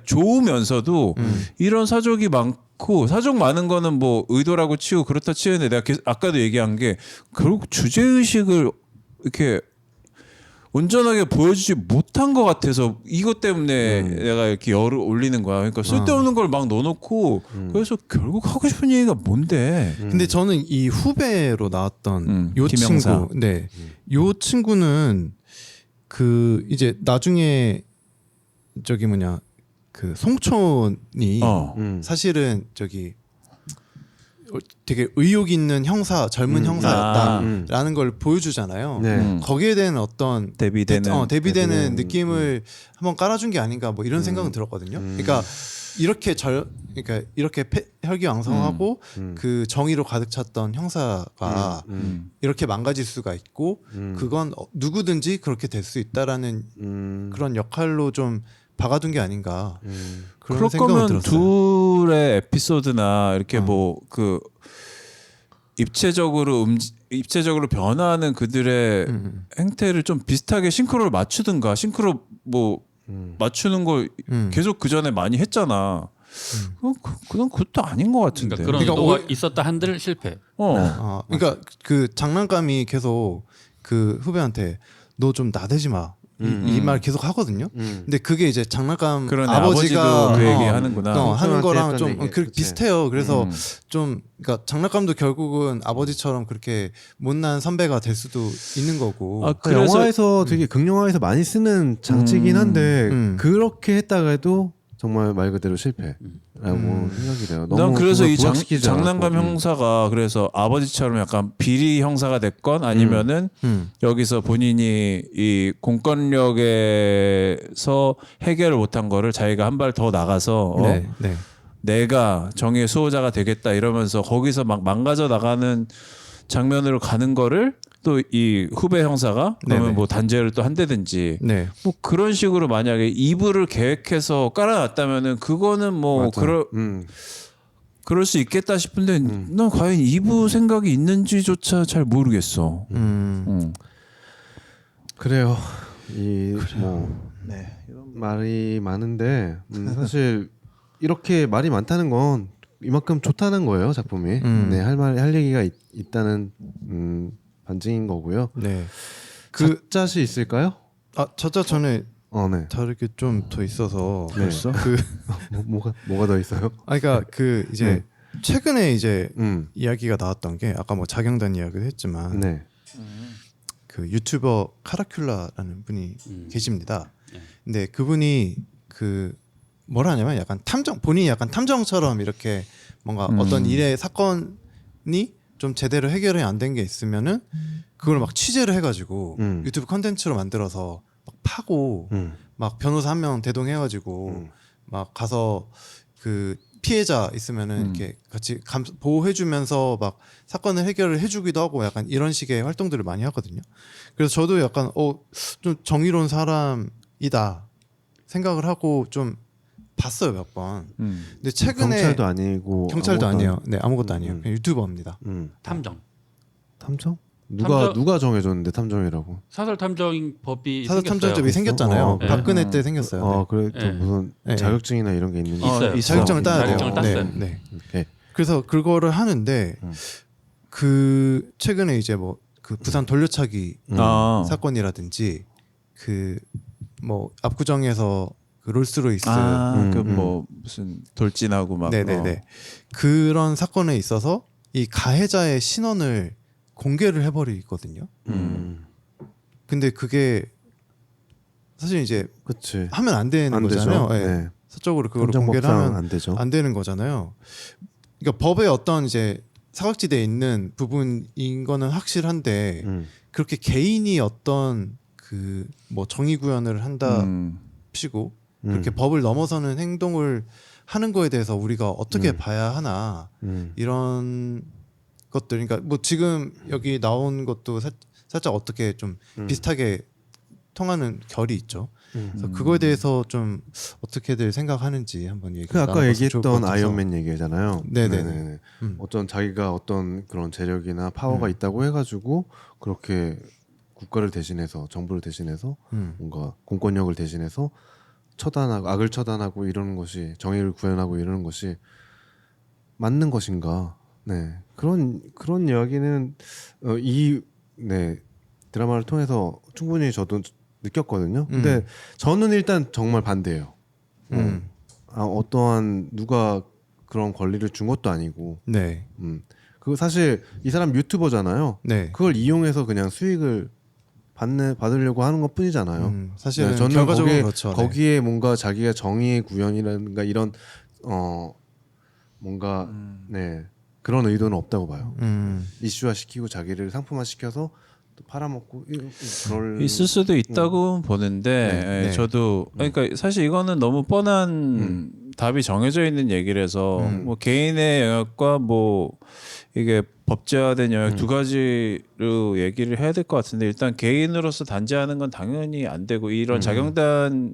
좋으면서도 이런 사족이 많고 사족 많은 거는 뭐 의도라고 치고 그렇다 치는데 내가 아까도 얘기한 게 결국 주제 의식을 이렇게 온전하게 보여주지 못한 것 같아서 이것 때문에 내가 이렇게 열을 올리는 거야. 그러니까 쓸데없는 걸 막 넣어놓고 그래서 결국 하고 싶은 얘기가 뭔데? 근데 저는 이 후배로 나왔던 요 김영사. 친구, 네, 요 친구는 그 이제 나중에 저기 뭐냐 그 송촌이 사실은 저기 되게 의욕 있는 형사, 젊은 형사였다라는 걸 보여주잖아요. 네. 거기에 대한 어떤 대비되는 대비되는 느낌을 한번 깔아준 게 아닌가 뭐 이런 생각은 들었거든요. 그러니까 그러니까 이렇게 혈기왕성하고 그 정의로 가득 찼던 형사가 이렇게 망가질 수가 있고 그건 누구든지 그렇게 될 수 있다라는 그런 역할로 좀 박아둔 게 아닌가 그런 그럴 생각은 거면 들었어요. 둘의 에피소드나 이렇게 뭐 그 입체적으로 변화하는 그들의 행태를 좀 비슷하게 싱크로를 맞추든가 싱크로 뭐 맞추는 걸 계속 그 전에 많이 했잖아. 그건 그것도 아닌 것 같은데. 그러니까 그런 그러니까 의도가 있었다 한들 실패. 그러니까 그 장난감이 계속 그 후배한테 너 좀 나대지 마. 이 말 계속 하거든요. 근데 그게 이제 장난감 그러네, 아버지가 아버지도 그 얘기 하는구나. 하는 거랑 했던 좀 얘기. 그 그치. 비슷해요. 그래서 좀 그러니까 장난감도 결국은 아버지처럼 그렇게 못난 선배가 될 수도 있는 거고. 아, 그래서 영화에서 되게 극영화에서 많이 쓰는 장치긴 한데 그렇게 했다가 해도 정말 말 그대로 실패라고 생각이 돼요. 난 그래서 그걸 이 부각시키지 장난감 않았고. 형사가 그래서 아버지처럼 약간 비리 형사가 됐건 아니면은 여기서 본인이 이 공권력에서 해결을 못한 거를 자기가 한 발 더 나가서 네, 네. 내가 정의의 수호자가 되겠다 이러면서 거기서 막 망가져 나가는 장면으로 가는 거를 또 이 후배 형사가 그러면 네네. 뭐 단죄를 또 한다든지 네. 뭐 그런 식으로 만약에 2부를 계획해서 깔아놨다면은 그거는 뭐 맞아. 그럴 수 있겠다 싶은데 난 과연 2부 생각이 있는지조차 잘 모르겠어. 그래요. 뭐 말이 많은데 사실 이렇게 말이 많다는 건 이만큼 좋다는 거예요 작품이. 네, 할 얘기가 있다는 반증인 거고요. 네. 그 잣이 있을까요? 저자 전에 네. 다르게 좀 더 있어서 네. 그 뭐가 더 있어요? 그러니까 그 이제 네. 최근에 이제 이야기가 나왔던 게 아까 뭐 자경단 이야기도 했지만 네. 그 유튜버 카라큘라라는 분이 계십니다. 네. 근데 그분이 그 뭐라 하냐면 약간 탐정 본인이 약간 탐정처럼 이렇게 뭔가 어떤 일의 사건이 좀 제대로 해결이 안 된 게 있으면은 그걸 막 취재를 해가지고 유튜브 컨텐츠로 만들어서 막 파고 막 변호사 한 명 대동해가지고 막 가서 그 피해자 있으면은 이렇게 같이 보호해주면서 막 사건을 해결을 해주기도 하고 약간 이런 식의 활동들을 많이 하거든요. 그래서 저도 약간 좀 정의로운 사람이다 생각을 하고 좀 봤어요 몇 번. 근데 최근에 경찰도 아니고 경찰도 아무것도 아니에요. 네 아무것도 아니에요. 그냥 유튜버입니다. 탐정. 탐정? 탐정? 누가 정해줬는데 탐정이라고? 사설 탐정 법이 사설 생겼어요. 탐정법이 생겼잖아요. 네. 박근혜 때 생겼어요. 그래 또 네. 무슨 네. 자격증이나 이런 게 있는지 있어요. 네. 자격증을 따야 돼요. 자격증을 땄어요. 네. 네. 네. 그래서 그거를 하는데 그 최근에 이제 뭐 그 부산 돌려차기 사건이라든지 그 뭐 압구정에서 그 롤스로이스 그 뭐 무슨 돌진하고 막 네네네 그런 사건에 있어서 이 가해자의 신원을 공개를 해버리거든요. 근데 그게 사실 이제 그치. 하면 안 되는 안 거잖아요. 되죠. 예. 네. 서적으로 그걸 탐정법상 공개를 하면 안 되죠. 안 되는 거잖아요. 그러니까 법에 어떤 이제 사각지대에 있는 부분인 거는 확실한데 그렇게 개인이 어떤 그 뭐 정의 구현을 한다 치고 그렇게 법을 넘어서는 행동을 하는 거에 대해서 우리가 어떻게 봐야 하나 이런 것들 그러니까 뭐 지금 여기 나온 것도 살짝 어떻게 좀 비슷하게 통하는 결이 있죠. 그래서 그거에 대해서 좀 어떻게들 생각하는지 한번 얘기. 그 아까 얘기했던 아이언맨 얘기잖아요. 네네네. 어떤 자기가 어떤 그런 재력이나 파워가 있다고 해가지고 그렇게 국가를 대신해서 정부를 대신해서 뭔가 공권력을 대신해서 처단하고 악을 처단하고 이러는 것이 정의를 구현하고 이러는 것이 맞는 것인가? 네 그런 이야기는 네 드라마를 통해서 충분히 저도 느꼈거든요. 근데 저는 일단 정말 반대예요. 어떠한 누가 그런 권리를 준 것도 아니고. 네. 그거 사실 이 사람 유튜버잖아요. 네. 그걸 이용해서 그냥 수익을 받으려고 하는 것 뿐이잖아요. 사실은 네, 저는 결과적으로 그렇죠. 거기에 뭔가 자기가 정의의 구현이라든가 이런 뭔가 네 그런 의도는 없다고 봐요. 이슈화 시키고 자기를 상품화 시켜서 또 팔아먹고 그럴 있을 수도 있다고 보는데 네. 저도 그러니까 사실 이거는 너무 뻔한 답이 정해져 있는 얘기라서 뭐 개인의 영역과 뭐 이게 법제화된 영역 두 가지로 얘기를 해야 될 것 같은데 일단 개인으로서 단죄하는 건 당연히 안 되고 이런 자경단을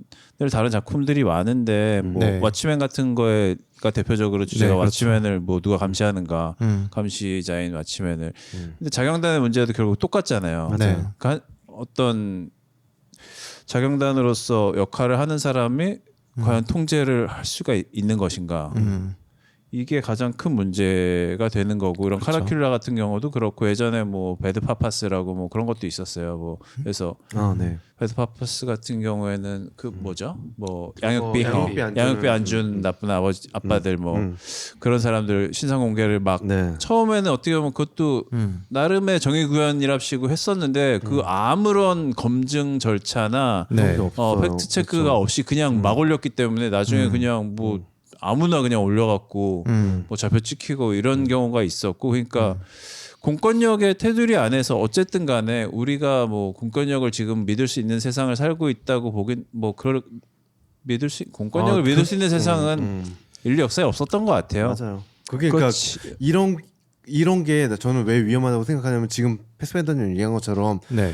다른 작품들이 많은데 뭐 네. 왓치맨 같은 거에가 대표적으로 주제가 네, 그렇죠. 왓치맨을 뭐 누가 감시하는가 감시자인 왓치맨을 근데 자경단의 문제도 결국 똑같잖아요. 네. 그러니까 어떤 자경단으로서 역할을 하는 사람이 과연 통제를 할 수가 있는 것인가? 이게 가장 큰 문제가 되는 거고 이런 그렇죠. 카라큘라 같은 경우도 그렇고 예전에 뭐 배드 파파스라고 뭐 그런 것도 있었어요. 뭐 그래서 네. 배드 파파스 같은 경우에는 그 뭐죠? 뭐 양육비 양육비 안 안 준 나쁜 아빠들 뭐 그런 사람들 신상 공개를 막 네. 처음에는 어떻게 보면 그것도 나름의 정의 구현이랍시고 했었는데 그 아무런 검증 절차나 네. 팩트 체크가 없이 그냥 막 올렸기 때문에 나중에 그냥 뭐 아무나 그냥 올려갖고 뭐 잡혀 찍히고 이런 경우가 있었고 그러니까 공권력의 테두리 안에서 어쨌든 간에 우리가 뭐 공권력을 지금 믿을 수 있는 세상을 살고 있다고 보긴 뭐 그럴 공권력을 믿을 수 있는 세상은 인류 역사에 없었던 것 같아요. 맞아요. 그게 그러니까 이런 게 저는 왜 위험하다고 생각하냐면 지금 패스밴더님 얘기한 것처럼 네.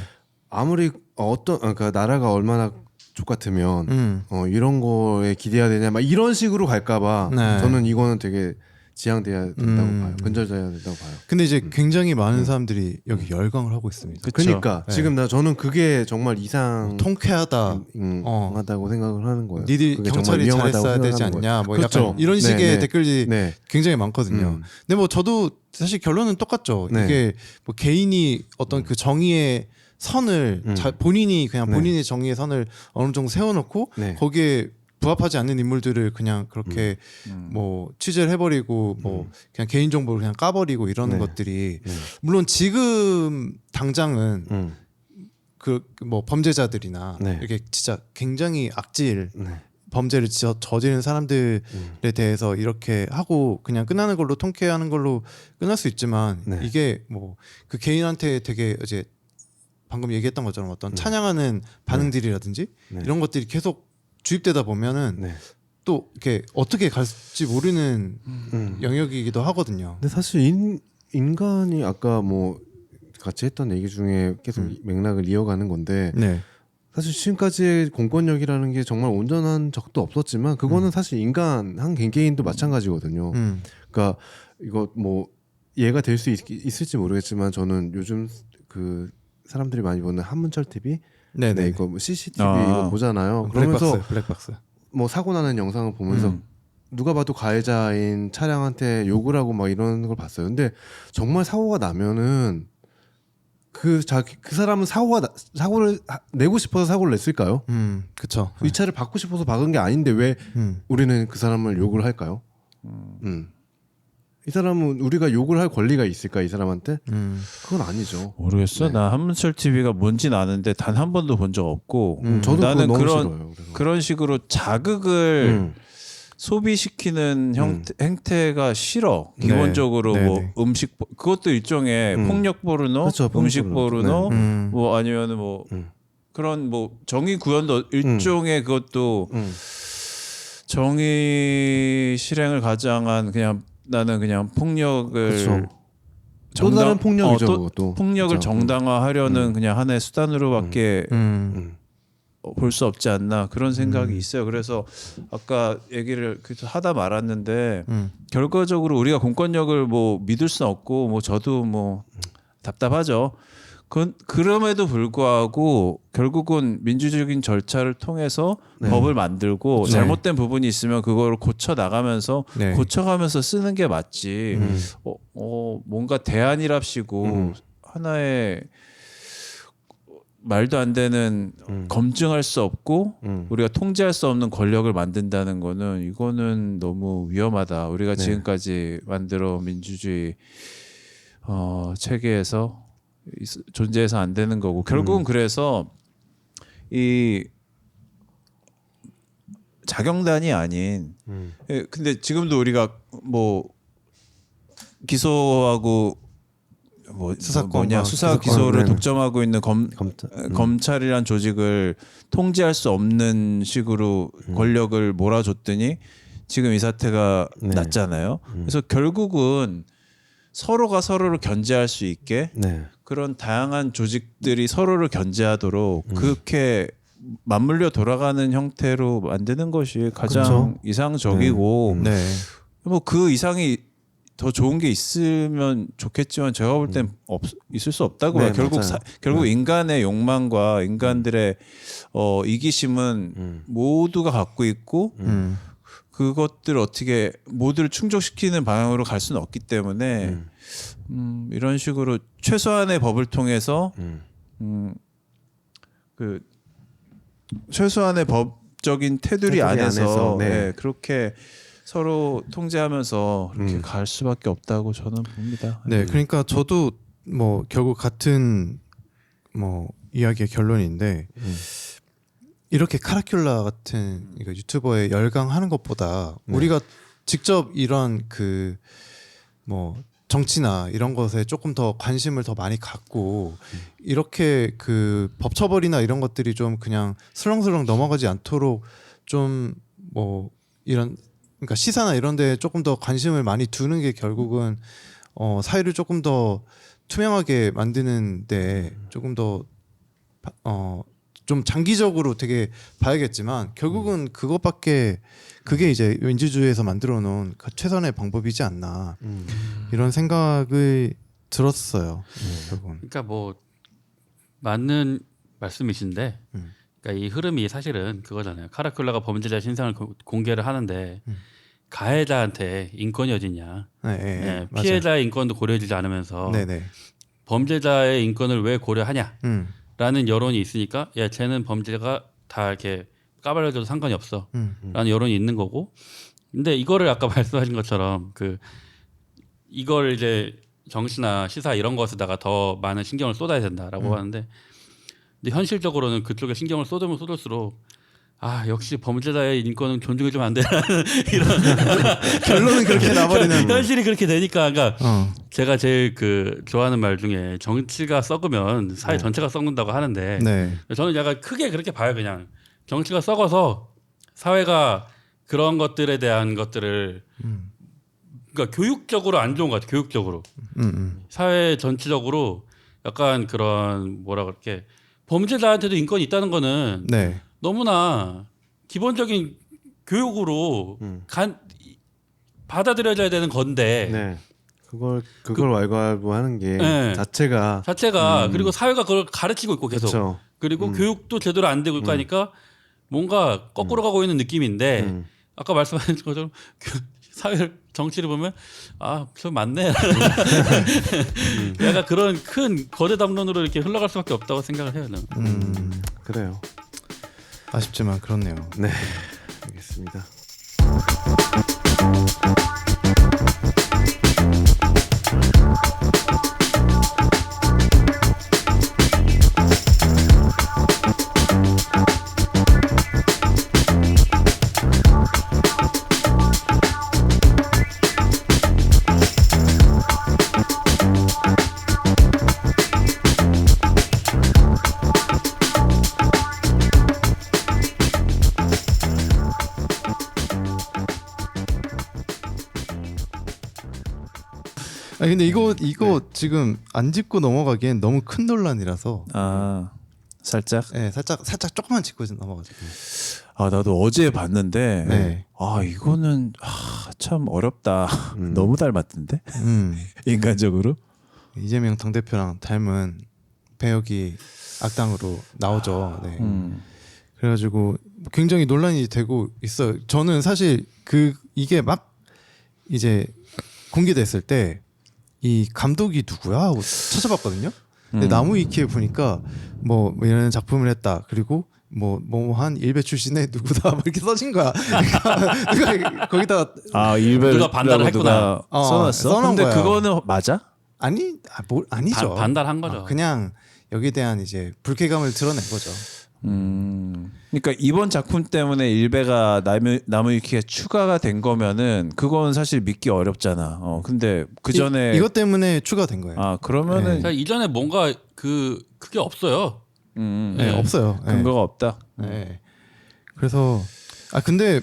아무리 그러니까 나라가 얼마나 족같으면 이런 거에 기대해야 되냐 막 이런 식으로 갈까봐 네. 저는 이거는 되게 지양돼야 된다고 봐요. 근절돼야 된다고 봐요. 근데 이제 굉장히 많은 사람들이 여기 열광을 하고 있습니다. 그러니까 네. 지금 저는 그게 정말 통쾌하다. 하다고 생각을 하는 거예요. 니들 그게 경찰이 정말 잘했어야 위험하다고 되지 생각하는 않냐. 뭐 그렇죠. 약간 이런 식의 네, 네. 댓글이 네. 굉장히 많거든요. 근데 뭐 저도 사실 결론은 똑같죠. 네. 이게 뭐 개인이 어떤 그 정의의 선을 본인이 그냥 본인의 정의의 선을 어느 정도 세워놓고 네. 거기에 부합하지 않는 인물들을 그냥 그렇게 뭐 취재를 해버리고 뭐 그냥 개인 정보를 그냥 까버리고 이러는 네. 것들이 네. 물론 지금 당장은 그 뭐 범죄자들이나 네. 이렇게 진짜 굉장히 악질 네. 범죄를 저지른 사람들에 대해서 이렇게 하고 그냥 끝나는 걸로 통쾌하는 걸로 끝날 수 있지만 네. 이게 뭐 그 개인한테 되게 이제 방금 얘기했던 것처럼 어떤 찬양하는 반응들이라든지 네. 이런 것들이 계속 주입되다 보면은 네. 또 이렇게 어떻게 갈지 모르는 영역이기도 하거든요. 근데 사실 인간이 아까 뭐 같이 했던 얘기 중에 계속 맥락을 이어가는 건데 네. 사실 지금까지의 공권력이라는 게 정말 온전한 적도 없었지만 그거는 사실 인간 한 개개인도 마찬가지거든요. 그러니까 이거 뭐 이해가 될 수 있을지 모르겠지만 저는 요즘 그 사람들이 많이 보는 한문철 TV 네네. 네, 이거 뭐 CCTV 이거 보잖아요. 그러면서 블랙박스. 뭐 사고 나는 영상을 보면서 누가 봐도 가해자인 차량한테 욕을 하고 막 이런 걸 봤어요. 근데 정말 사고가 나면은 그 사람은 사고를 내고 싶어서 사고를 냈을까요? 그렇죠. 이 차를 받고 싶어서 박은 게 아닌데 왜 우리는 그 사람을 욕을 할까요? 이 사람은 우리가 욕을 할 권리가 있을까 이 사람한테? 그건 아니죠. 모르겠어. 네. 나 한문철 TV가 뭔진 아는데 단 한 번도 본 적 없고 저도 나는 그거 너무 그런 싫어요. 그래서. 그런 식으로 자극을 소비시키는 행태가 싫어. 네. 기본적으로 네, 뭐 네. 음식 그것도 일종의 폭력 포르노, 그렇죠, 음식 폭력 포르노, 포르노. 뭐 아니면은 뭐 그런 뭐 정의 구현도 일종의 그것도 정의 실행을 가장한 그냥 나는 그냥 폭력을 그렇죠. 또 다른 폭력이죠. 또 그것도. 폭력을 그렇죠. 정당화하려는 그냥 하나의 수단으로밖에 볼 수 없지 않나 그런 생각이 있어요. 그래서 아까 얘기를 하다 말았는데 결과적으로 우리가 공권력을 뭐 믿을 수는 없고 뭐 저도 뭐 답답하죠. 그럼에도 불구하고 결국은 민주적인 절차를 통해서 법을 만들고 네. 잘못된 부분이 있으면 그걸 고쳐 나가면서 네. 고쳐가면서 쓰는 게 맞지. 뭔가 대안이랍시고 하나의 말도 안 되는 검증할 수 없고 우리가 통제할 수 없는 권력을 만든다는 거는 이거는 너무 위험하다. 우리가 지금까지 만들어 민주주의 체계에서 존재해서 안 되는 거고 결국은 그래서 이 자경단이 아닌 근데 지금도 우리가 뭐 기소하고 뭐 수사권 수사 기소를 네. 독점하고 있는 검찰이란 조직을 통제할 수 없는 식으로 권력을 몰아줬더니 지금 이 사태가 네. 났잖아요. 그래서 결국은 서로가 서로를 견제할 수 있게 네. 그런 다양한 조직들이 서로를 견제하도록 그렇게 맞물려 돌아가는 형태로 만드는 것이 가장 그렇죠. 이상적이고 네. 뭐 그 이상이 더 좋은 게 있으면 좋겠지만 제가 볼 땐 있을 수 없다고 봐요. 네, 결국 맞아요. 결국 인간의 욕망과 인간들의 이기심은 모두가 갖고 있고 그것들을 어떻게 모두를 충족시키는 방향으로 갈 수는 없기 때문에 이런 식으로 최소한의 법을 통해서 그 최소한의 법적인 테두리 안에서 네. 네, 그렇게 서로 통제하면서 그렇게 갈 수밖에 없다고 저는 봅니다. 네, 그러니까 저도 뭐 결국 같은 뭐 이야기의 결론인데 이렇게 카라큘라 같은 이거 유튜버에 열광하는 것보다 우리가 직접 이런 그 뭐 정치나 이런 것에 조금 더 관심을 더 많이 갖고 이렇게 그 법처벌이나 이런 것들이 좀 그냥 슬렁슬렁 넘어가지 않도록 좀 뭐 이런 그러니까 시사나 이런 데 조금 더 관심을 많이 두는 게 결국은 사회를 조금 더 투명하게 만드는데 조금 더 좀 장기적으로 되게 봐야겠지만 결국은 그것밖에 그게 이제 민주주의에서 만들어 놓은 최선의 방법이지 않나 이런 생각을 들었어요. 결국은. 그러니까 뭐 맞는 말씀이신데, 그러니까 이 흐름이 사실은 그거잖아요. 카라큘라가 범죄자 신상을 공개를 하는데 가해자한테 인권이 어딨냐? 네, 네, 맞아요. 피해자의 인권도 고려해주지 않으면서 네네. 범죄자의 인권을 왜 고려하냐? 라는 여론이 있으니까 야 쟤는 범죄가 다 이렇게 까발려져도 상관이 없어 라는 여론이 있는 거고 근데 이거를 아까 말씀하신 것처럼 그 이걸 이제 정치나 시사 이런 것에다가 더 많은 신경을 쏟아야 된다라고 하는데 근데 현실적으로는 그쪽에 신경을 쏟으면 쏟을수록 아 역시 범죄자의 인권은 존중이 좀 안 되라는 이런 결론은 그렇게 나버리는. 현실이 그렇게 되니까 그러니까 제가 제일 그 좋아하는 말 중에 정치가 썩으면 사회 전체가 썩는다고 하는데 네. 저는 약간 크게 그렇게 봐요. 그냥 정치가 썩어서 사회가 그런 것들에 대한 것들을 그러니까 교육적으로 안 좋은 것 같아요. 교육적으로 사회 전체적으로 약간 그런 뭐라 그럴게 범죄자한테도 인권이 있다는 거는 네. 너무나 기본적인 교육으로 받아들여져야 되는 건데 네. 그걸 왈가왈부하는 게 네. 자체가 그리고 사회가 그걸 가르치고 있고 계속 그쵸. 그리고 교육도 제대로 안 되고 있고 하니까 뭔가 거꾸로 가고 있는 느낌인데 아까 말씀하신 것처럼 사회 정치를 보면 저 맞네 약간 그런 큰 거대 담론으로 이렇게 흘러갈 수밖에 없다고 생각을 해요. 저는. 그래요. 아쉽지만 그렇네요. 네. 알겠습니다. 아니 근데 이거 지금 안 짚고 넘어가기엔 너무 큰 논란이라서 살짝. 네, 살짝 조금만 짚고 넘어가죠. 나도 어제 봤는데 네. 이거는 참 어렵다. 너무 닮았던데 인간적으로. 이재명 당대표랑 닮은 배역이 악당으로 나오죠. 네. 그래가지고 굉장히 논란이 되고 있어요. 저는 사실 이게 막 이제 공개됐을 때 이 감독이 누구야 하고 찾아봤거든요. 근데 나무위키에 보니까 뭐 이런 작품을 했다. 그리고 뭐 한 일베 출신의 누구다 뭐 이렇게 써진 거야. 누가 거기다가 일베 누가 반달을 했구나. 써놨어. 써놓은 근데 거야. 그거는 맞아? 아니죠. 반달한 거죠. 그냥 여기에 대한 이제 불쾌감을 드러낸 거죠. 그러니까 이번 작품 때문에 일베가 나무위키에 추가가 된 거면은 그건 사실 믿기 어렵잖아. 근데 그 전에 이것 때문에 추가된 거예요. 그러면은 자, 이전에 뭔가 그게 없어요. 네, 없어요. 네. 근거가 없다. 네. 그래서 근데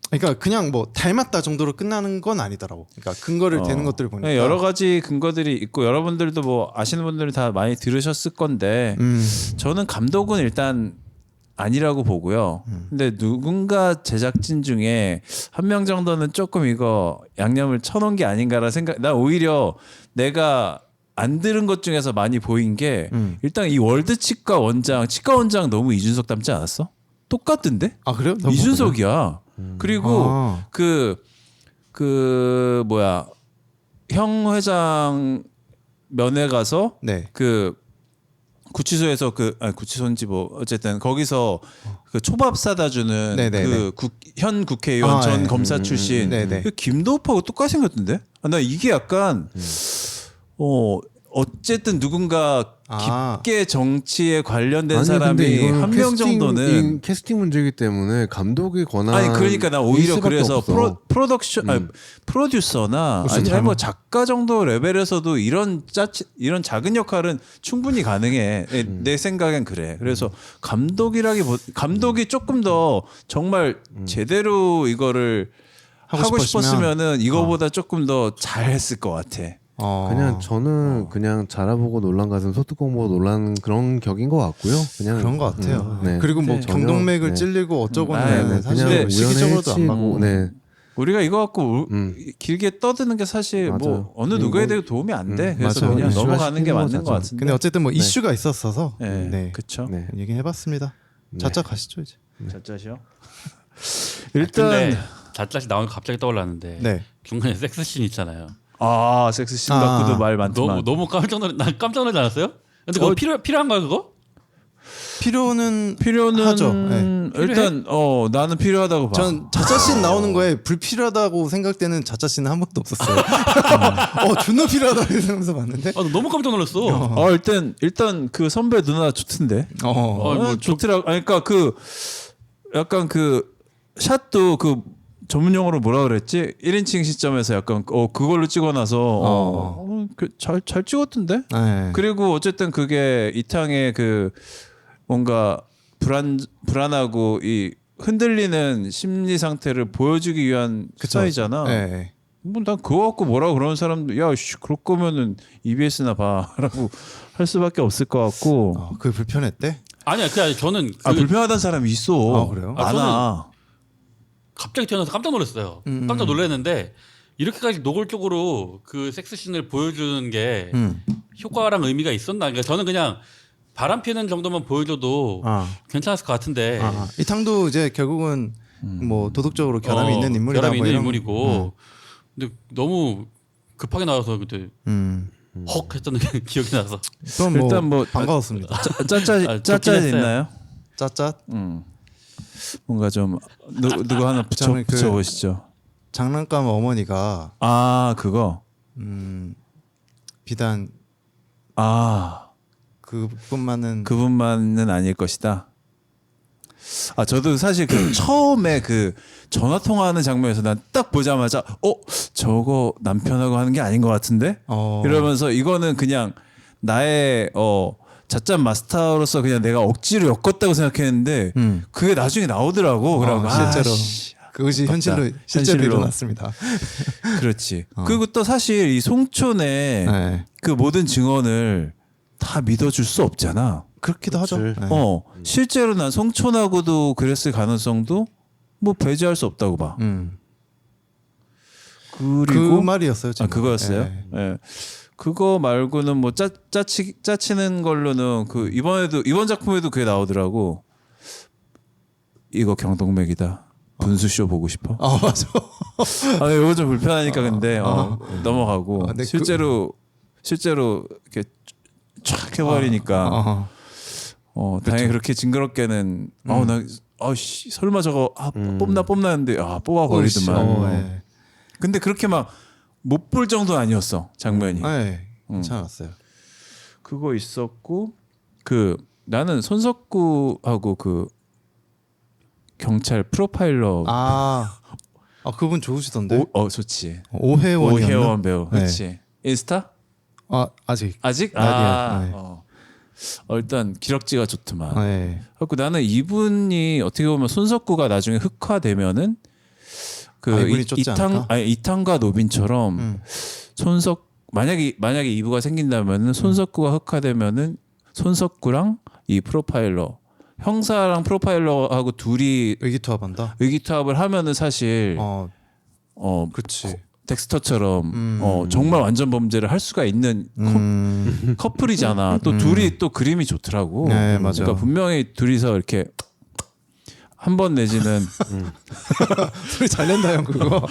그러니까 그냥 뭐 닮았다 정도로 끝나는 건 아니더라고. 그러니까 근거를 대는 것들을 보니까 여러 가지 근거들이 있고 여러분들도 뭐 아시는 분들은 다 많이 들으셨을 건데 저는 감독은 일단 아니라고 보고요. 근데 누군가 제작진 중에 한 명 정도는 조금 이거 양념을 쳐놓은 게 아닌가라 생각. 나 오히려 내가 안 들은 것 중에서 많이 보인 게 일단 이 월드 치과 원장 너무 이준석 닮지 않았어? 똑같던데? 그래요? 이준석이야. 그리고 뭐야 형 회장 면회 가서 네. 그 구치소에서 구치소인지 뭐 어쨌든 거기서 그 초밥 사다 주는 네네네. 현 국회의원 전 네. 검사 출신 네네. 그 김도우하고 똑같이 생겼던데? 나 이게 약간 어쨌든 누군가 깊게 정치에 관련된 사람이 한 명 정도는 캐스팅 문제이기 때문에 감독의 권한 그러니까 나 오히려 그래서 프로듀서나 아니면 뭐 작가 정도 레벨에서도 이런 작은 역할은 충분히 가능해. 내 생각엔 그래. 그래서 감독이 조금 더 정말 제대로 이거를 하고 싶었으면은 이거보다 조금 더 잘했을 것 같아. 그냥 저는 그냥 자라보고 논란 가슴 소뚜껑 보고 논란 그런 격인 것 같고요. 그냥 그런 것 같아요. 네. 그리고 뭐 전혀, 경동맥을 네. 찔리고 어쩌고는 사실 그냥 시기적으로도 안 맞고. 네. 우리가 이거 갖고 길게 떠드는 게 사실 뭐 맞아요. 어느 누구에 대해 도움이 안 돼. 그래서 맞아요. 그냥 이슈화 넘어가는 게 시키는 맞는 거죠. 것 같은데. 근데 어쨌든 뭐 이슈가 있었어서 네, 그렇죠. 네. 얘기는 해봤습니다. 자짜 가시죠 이제. 자짜시요? 일단 일단 자짜시 나오면 갑자기 떠올랐는데 네. 중간에 섹스씬 있잖아요. 섹스 심각구도 말 많더만. 너무 난 깜짝 놀라지 않았어요? 근데 그거 필요한가요 그거? 필요는 네. 하죠. 네. 일단 나는 필요하다고 봐. 전 자짜씬 나오는 거에 불필요하다고 생각되는 자짜씬은 한 번도 없었어요. 존나 필요하다고 생각하면서 봤는데. 나 너무 깜짝 놀랐어. 일단 그 선배 누나 좋던데. 뭐 좋더라. 그러니까 그 약간 그 샷도 그 전문 용어로 뭐라 그랬지? 1인칭 시점에서 약간 그걸로 찍어놔서 잘 찍었던데. 네. 그리고 어쨌든 그게 이탕의 그 뭔가 불안하고 이 흔들리는 심리 상태를 보여주기 위한 스타일이잖아. 네. 뭐난 그거 갖고 뭐라 그러는 사람도 그럴 거면은 EBS나 봐라고 할 수밖에 없을 것 같고. 그게 불편했대? 아니야, 그냥 저는 불편하다는 사람이 있어. 그래요? 많아. 갑자기 태어나서 깜짝 놀랐어요. 깜짝 놀랐는데 이렇게까지 노골적으로 그 섹스씬을 보여주는 게 효과랑 의미가 있었나? 그러니까 저는 그냥 바람 피는 정도만 보여줘도 괜찮았을 것 같은데. 이탕도 이제 결국은 뭐 도덕적으로 결함이 있는 인물이다. 결함이 뭐 있는 이런- 인물이고. 근데 너무 급하게 나와서 그때 헉 했던 게 기억이 나서. 일단 뭐 반가웠습니다. 짜짜 있나요? 짜짜 뭔가 좀 누구 하나 저는 그- 붙여보시죠. 장난감 어머니가 그거. 비단 그뿐만은 그분만은 아닐 것이다. 저도 사실 그 처음에 그 전화 통화하는 장면에서 난 딱 보자마자 저거 남편하고 하는 게 아닌 것 같은데 이러면서 이거는 그냥 나의 잣짠 마스터로서 그냥 내가 억지로 엮었다고 생각했는데 그게 나중에 나오더라고. 그러고 실제로 그것이 아깝다. 실제로 일어났습니다. 그렇지. 그리고 또 사실 이 송촌의 네. 그 모든 증언을 다 믿어줄 수 없잖아. 그렇기도 하죠. 네. 실제로 난 송촌하고도 그랬을 가능성도 뭐 배제할 수 없다고 봐. 그 그리고 말이었어요. 지금. 그거였어요. 네. 예. 그거 말고는 뭐 짜치는 걸로는 그 이번 작품에도 그게 나오더라고. 이거 경동맥이다. 분수쇼 보고 싶어. 맞아. 이거 좀 불편하니까 근데 넘어가고 근데 실제로 이렇게 쫙 해버리니까 다행히 그렇게 징그럽게는 설마 저거 뽑나 했는데 뽑아 버리더만. 네. 근데 그렇게 막 못 볼 정도는 아니었어 장면이. 네. 괜찮았어요. 그거 있었고 그 나는 손석구하고 그 경찰 프로파일러 그분 좋으시던데. 좋지. 오혜원이었나? 오혜원 배우. 그렇지. 인스타? 아직. 아니야. 일단 기럭지가 좋더만. 네. 그래서 나는 이분이 어떻게 보면 손석구가 나중에 흑화되면은 그 이분이 쫓지 않을까? 이탄과 노빈처럼 만약에 2부가 생긴다면은 손석구가 흑화되면은 손석구랑 이 프로파일러 형사랑 프로파일러하고 둘이 의기투합한다. 하면은 사실 그렇지. 덱스터처럼 정말 완전 범죄를 할 수가 있는 커플이잖아. 또 둘이 또 그림이 좋더라고. 네, 맞아요. 그러니까 분명히 둘이서 이렇게 한 번 내지는 소리 잘 낸다 형 그거.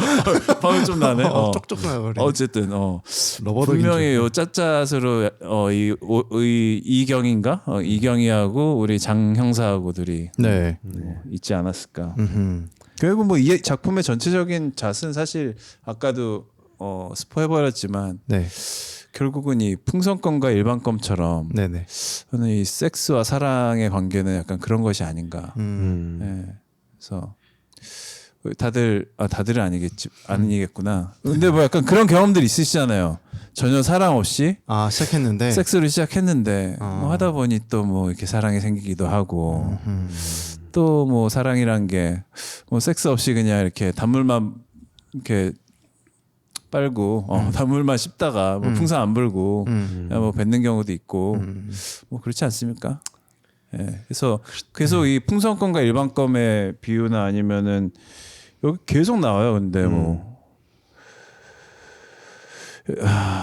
방울 좀 나네. 쪽쪽 나요. 어쨌든 러버덕인 분명히 요 짜짜스로 이경인가 이경이하고 우리 장 형사하고 둘이 있지 않았을까. 결국 뭐 이 작품의 전체적인 잣은 사실 아까도 스포해버렸지만 결국은 이 풍선껌과 일반껌처럼 저는 이 섹스와 사랑의 관계는 약간 그런 것이 아닌가. 그래서 다들은 아니겠구나. 근데 뭐 약간 그런 경험들 있으시잖아요. 전혀 사랑 없이 시작했는데 섹스를 시작했는데 뭐 하다 보니 또 뭐 이렇게 사랑이 생기기도 하고 또 뭐 사랑이란 게 뭐 섹스 없이 그냥 이렇게 단물만 이렇게 빨고 단물만 씹다가 뭐 풍선 안 불고 그냥 뭐 뱉는 경우도 있고 뭐 그렇지 않습니까? 예. 그래서 계속 이 풍선껌과 일반껌의 비유나 아니면은 여기 계속 나와요. 근데 뭐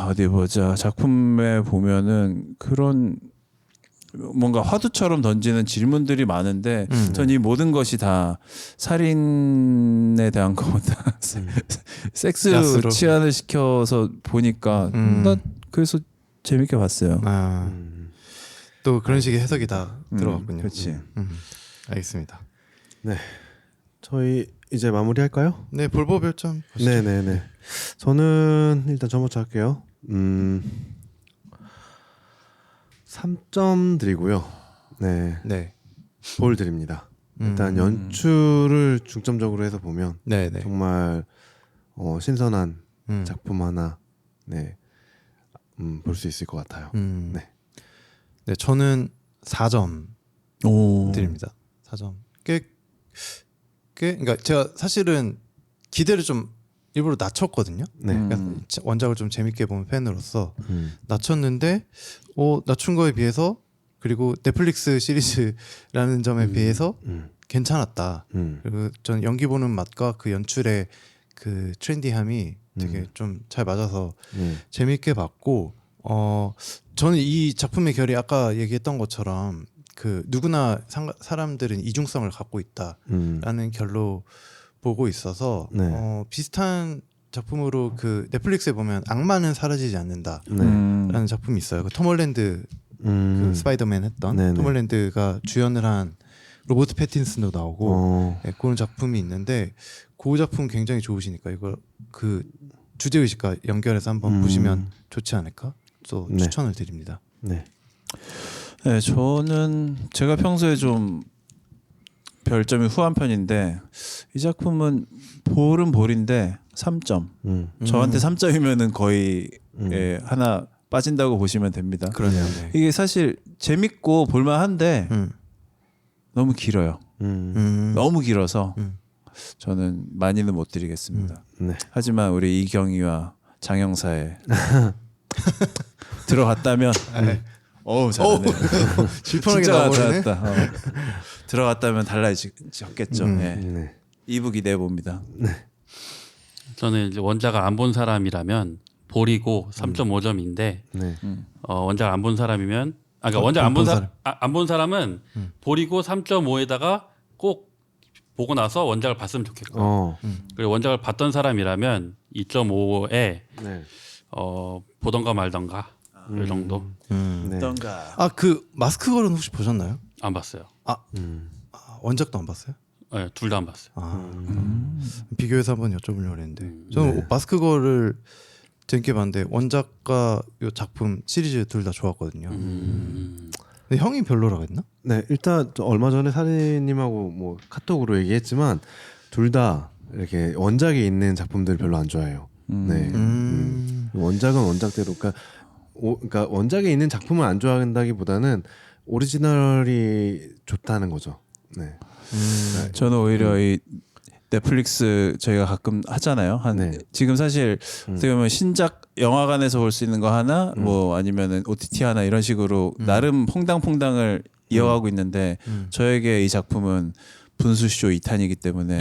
어디 보자 작품에 보면은 그런 뭔가 화두처럼 던지는 질문들이 많은데 전 이 모든 것이 다 살인에 대한 것보다 섹스로 야스로. 치환을 시켜서 보니까 난 그래서 재밌게 봤어요. 또 그런 식의 해석이 다 들어갔군요. 그렇지. 알겠습니다. 네. 저희 이제 마무리할까요? 네, 볼보 별점. 네네네. 저는 일단 저 먼저 할게요. 3점 드리고요. 네. 네. 볼 드립니다. 일단 연출을 중점적으로 해서 보면 네, 네. 정말 신선한 음. 작품 하나 볼 수 있을 것 같아요. 네. 네, 저는 4점 오. 드립니다. 4점. 꽤 그러니까 제가 사실은 기대를 좀 일부러 낮췄거든요. 네. 그러니까 원작을 좀 재밌게 본 팬으로서 낮췄는데 낮춘 거에 비해서 그리고 넷플릭스 시리즈라는 점에 비해서 괜찮았다. 그리고 전 연기 보는 맛과 그 연출의 그 트렌디함이 되게 좀 잘 맞아서 재밌게 봤고 저는 이 작품의 결이 아까 얘기했던 것처럼 그 누구나 사람들은 이중성을 갖고 있다라는 결로 보고 있어서 네. 비슷한 작품으로 그 넷플릭스에 보면 악마는 사라지지 않는다라는 네. 작품이 있어요. 그 톰 홀랜드 그 스파이더맨 했던 네네. 톰 홀랜드가 주연을 한 로버트 패틴슨도 나오고 네, 그런 작품이 있는데 그 작품 굉장히 좋으시니까 이걸 그 주제 의식과 연결해서 한번 보시면 좋지 않을까? 또 네. 추천을 드립니다. 네. 네, 저는 제가 평소에 좀 별점이 후한 편인데 이 작품은 볼은 볼인데 3점. 저한테 3점이면은 거의 하나 빠진다고 보시면 됩니다. 그러네요. 네. 이게 사실 재밌고 볼만한데 너무 길어요. 너무 길어서 저는 많이는 못 드리겠습니다. 네. 하지만 우리 이경희와 장영사에 들어갔다면 어우 잘하네. 질펀하게 진짜 나오네. 들어갔다. 들어갔다면 달라졌겠죠. 예. 네. 2부 기대해 봅니다. 저는 이제 원작을 안 본 사람이라면 볼이고 3.5점인데 네. 원작 안 본 사람이면 그러니까 원작 안 본 사람은 볼이고 3.5에다가 꼭 보고 나서 원작을 봤으면 좋겠고 그리고 원작을 봤던 사람이라면 2.5에 네. 보던가 말던가 이 정도 네. 어떤가? 그 마스크 걸은 혹시 보셨나요? 안 봤어요. 원작도 안 봤어요? 네, 둘 다 안 봤어요. 비교해서 한번 여쭤보려고 했는데 저는 마스크 걸을 재밌게 봤는데 원작과 이 작품 시리즈 둘 다 좋았거든요. 근데 형이 별로라고 했나? 네, 일단 저 얼마 전에 사리님하고 뭐 카톡으로 얘기했지만 둘 다 이렇게 원작에 있는 작품들 별로 안 좋아해요. 네. 원작은 원작대로 그러니까 원작에 있는 작품을 안 좋아한다기보다는 오리지널이 좋다는 거죠. 네. 저는 오히려 이 넷플릭스 저희가 가끔 하잖아요. 네. 지금 사실 어떻게 보면 신작 영화관에서 볼 수 있는 거 하나, 뭐 아니면은 OTT 하나 이런 식으로 나름 퐁당퐁당을 이어가고 있는데 저에게 이 작품은 분수쇼 2탄이기 때문에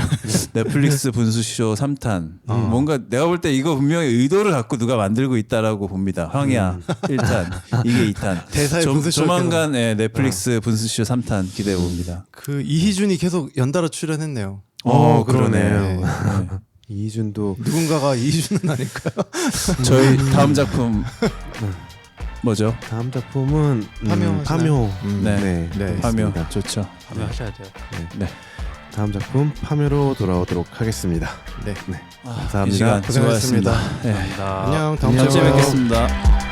넷플릭스 분수쇼 3탄. 뭔가 내가 볼 때 이거 분명히 의도를 갖고 누가 만들고 있다라고 봅니다. 황야 1탄, 이게 2탄. 대사의 분수쇼 조만간 넷플릭스 분수쇼 3탄 기대해 봅니다. 그 이희준이 계속 연달아 출연했네요. 그러네요. 네. 이희준도 누군가가 이희준은 아닐까요? 저희 다음 작품 뭐죠? 다음 작품은 파묘 파묘. 네. 네. 파묘 있습니다. 좋죠. 하면 하셔야 돼요. 네. 다음 작품 파묘로 돌아오도록 하겠습니다. 네. 네. 이 감사합니다. 시간 고생하셨습니다. 수고하셨습니다. 네. 감사합니다. 안녕. 다음 다음 주에 주에 뵙겠습니다.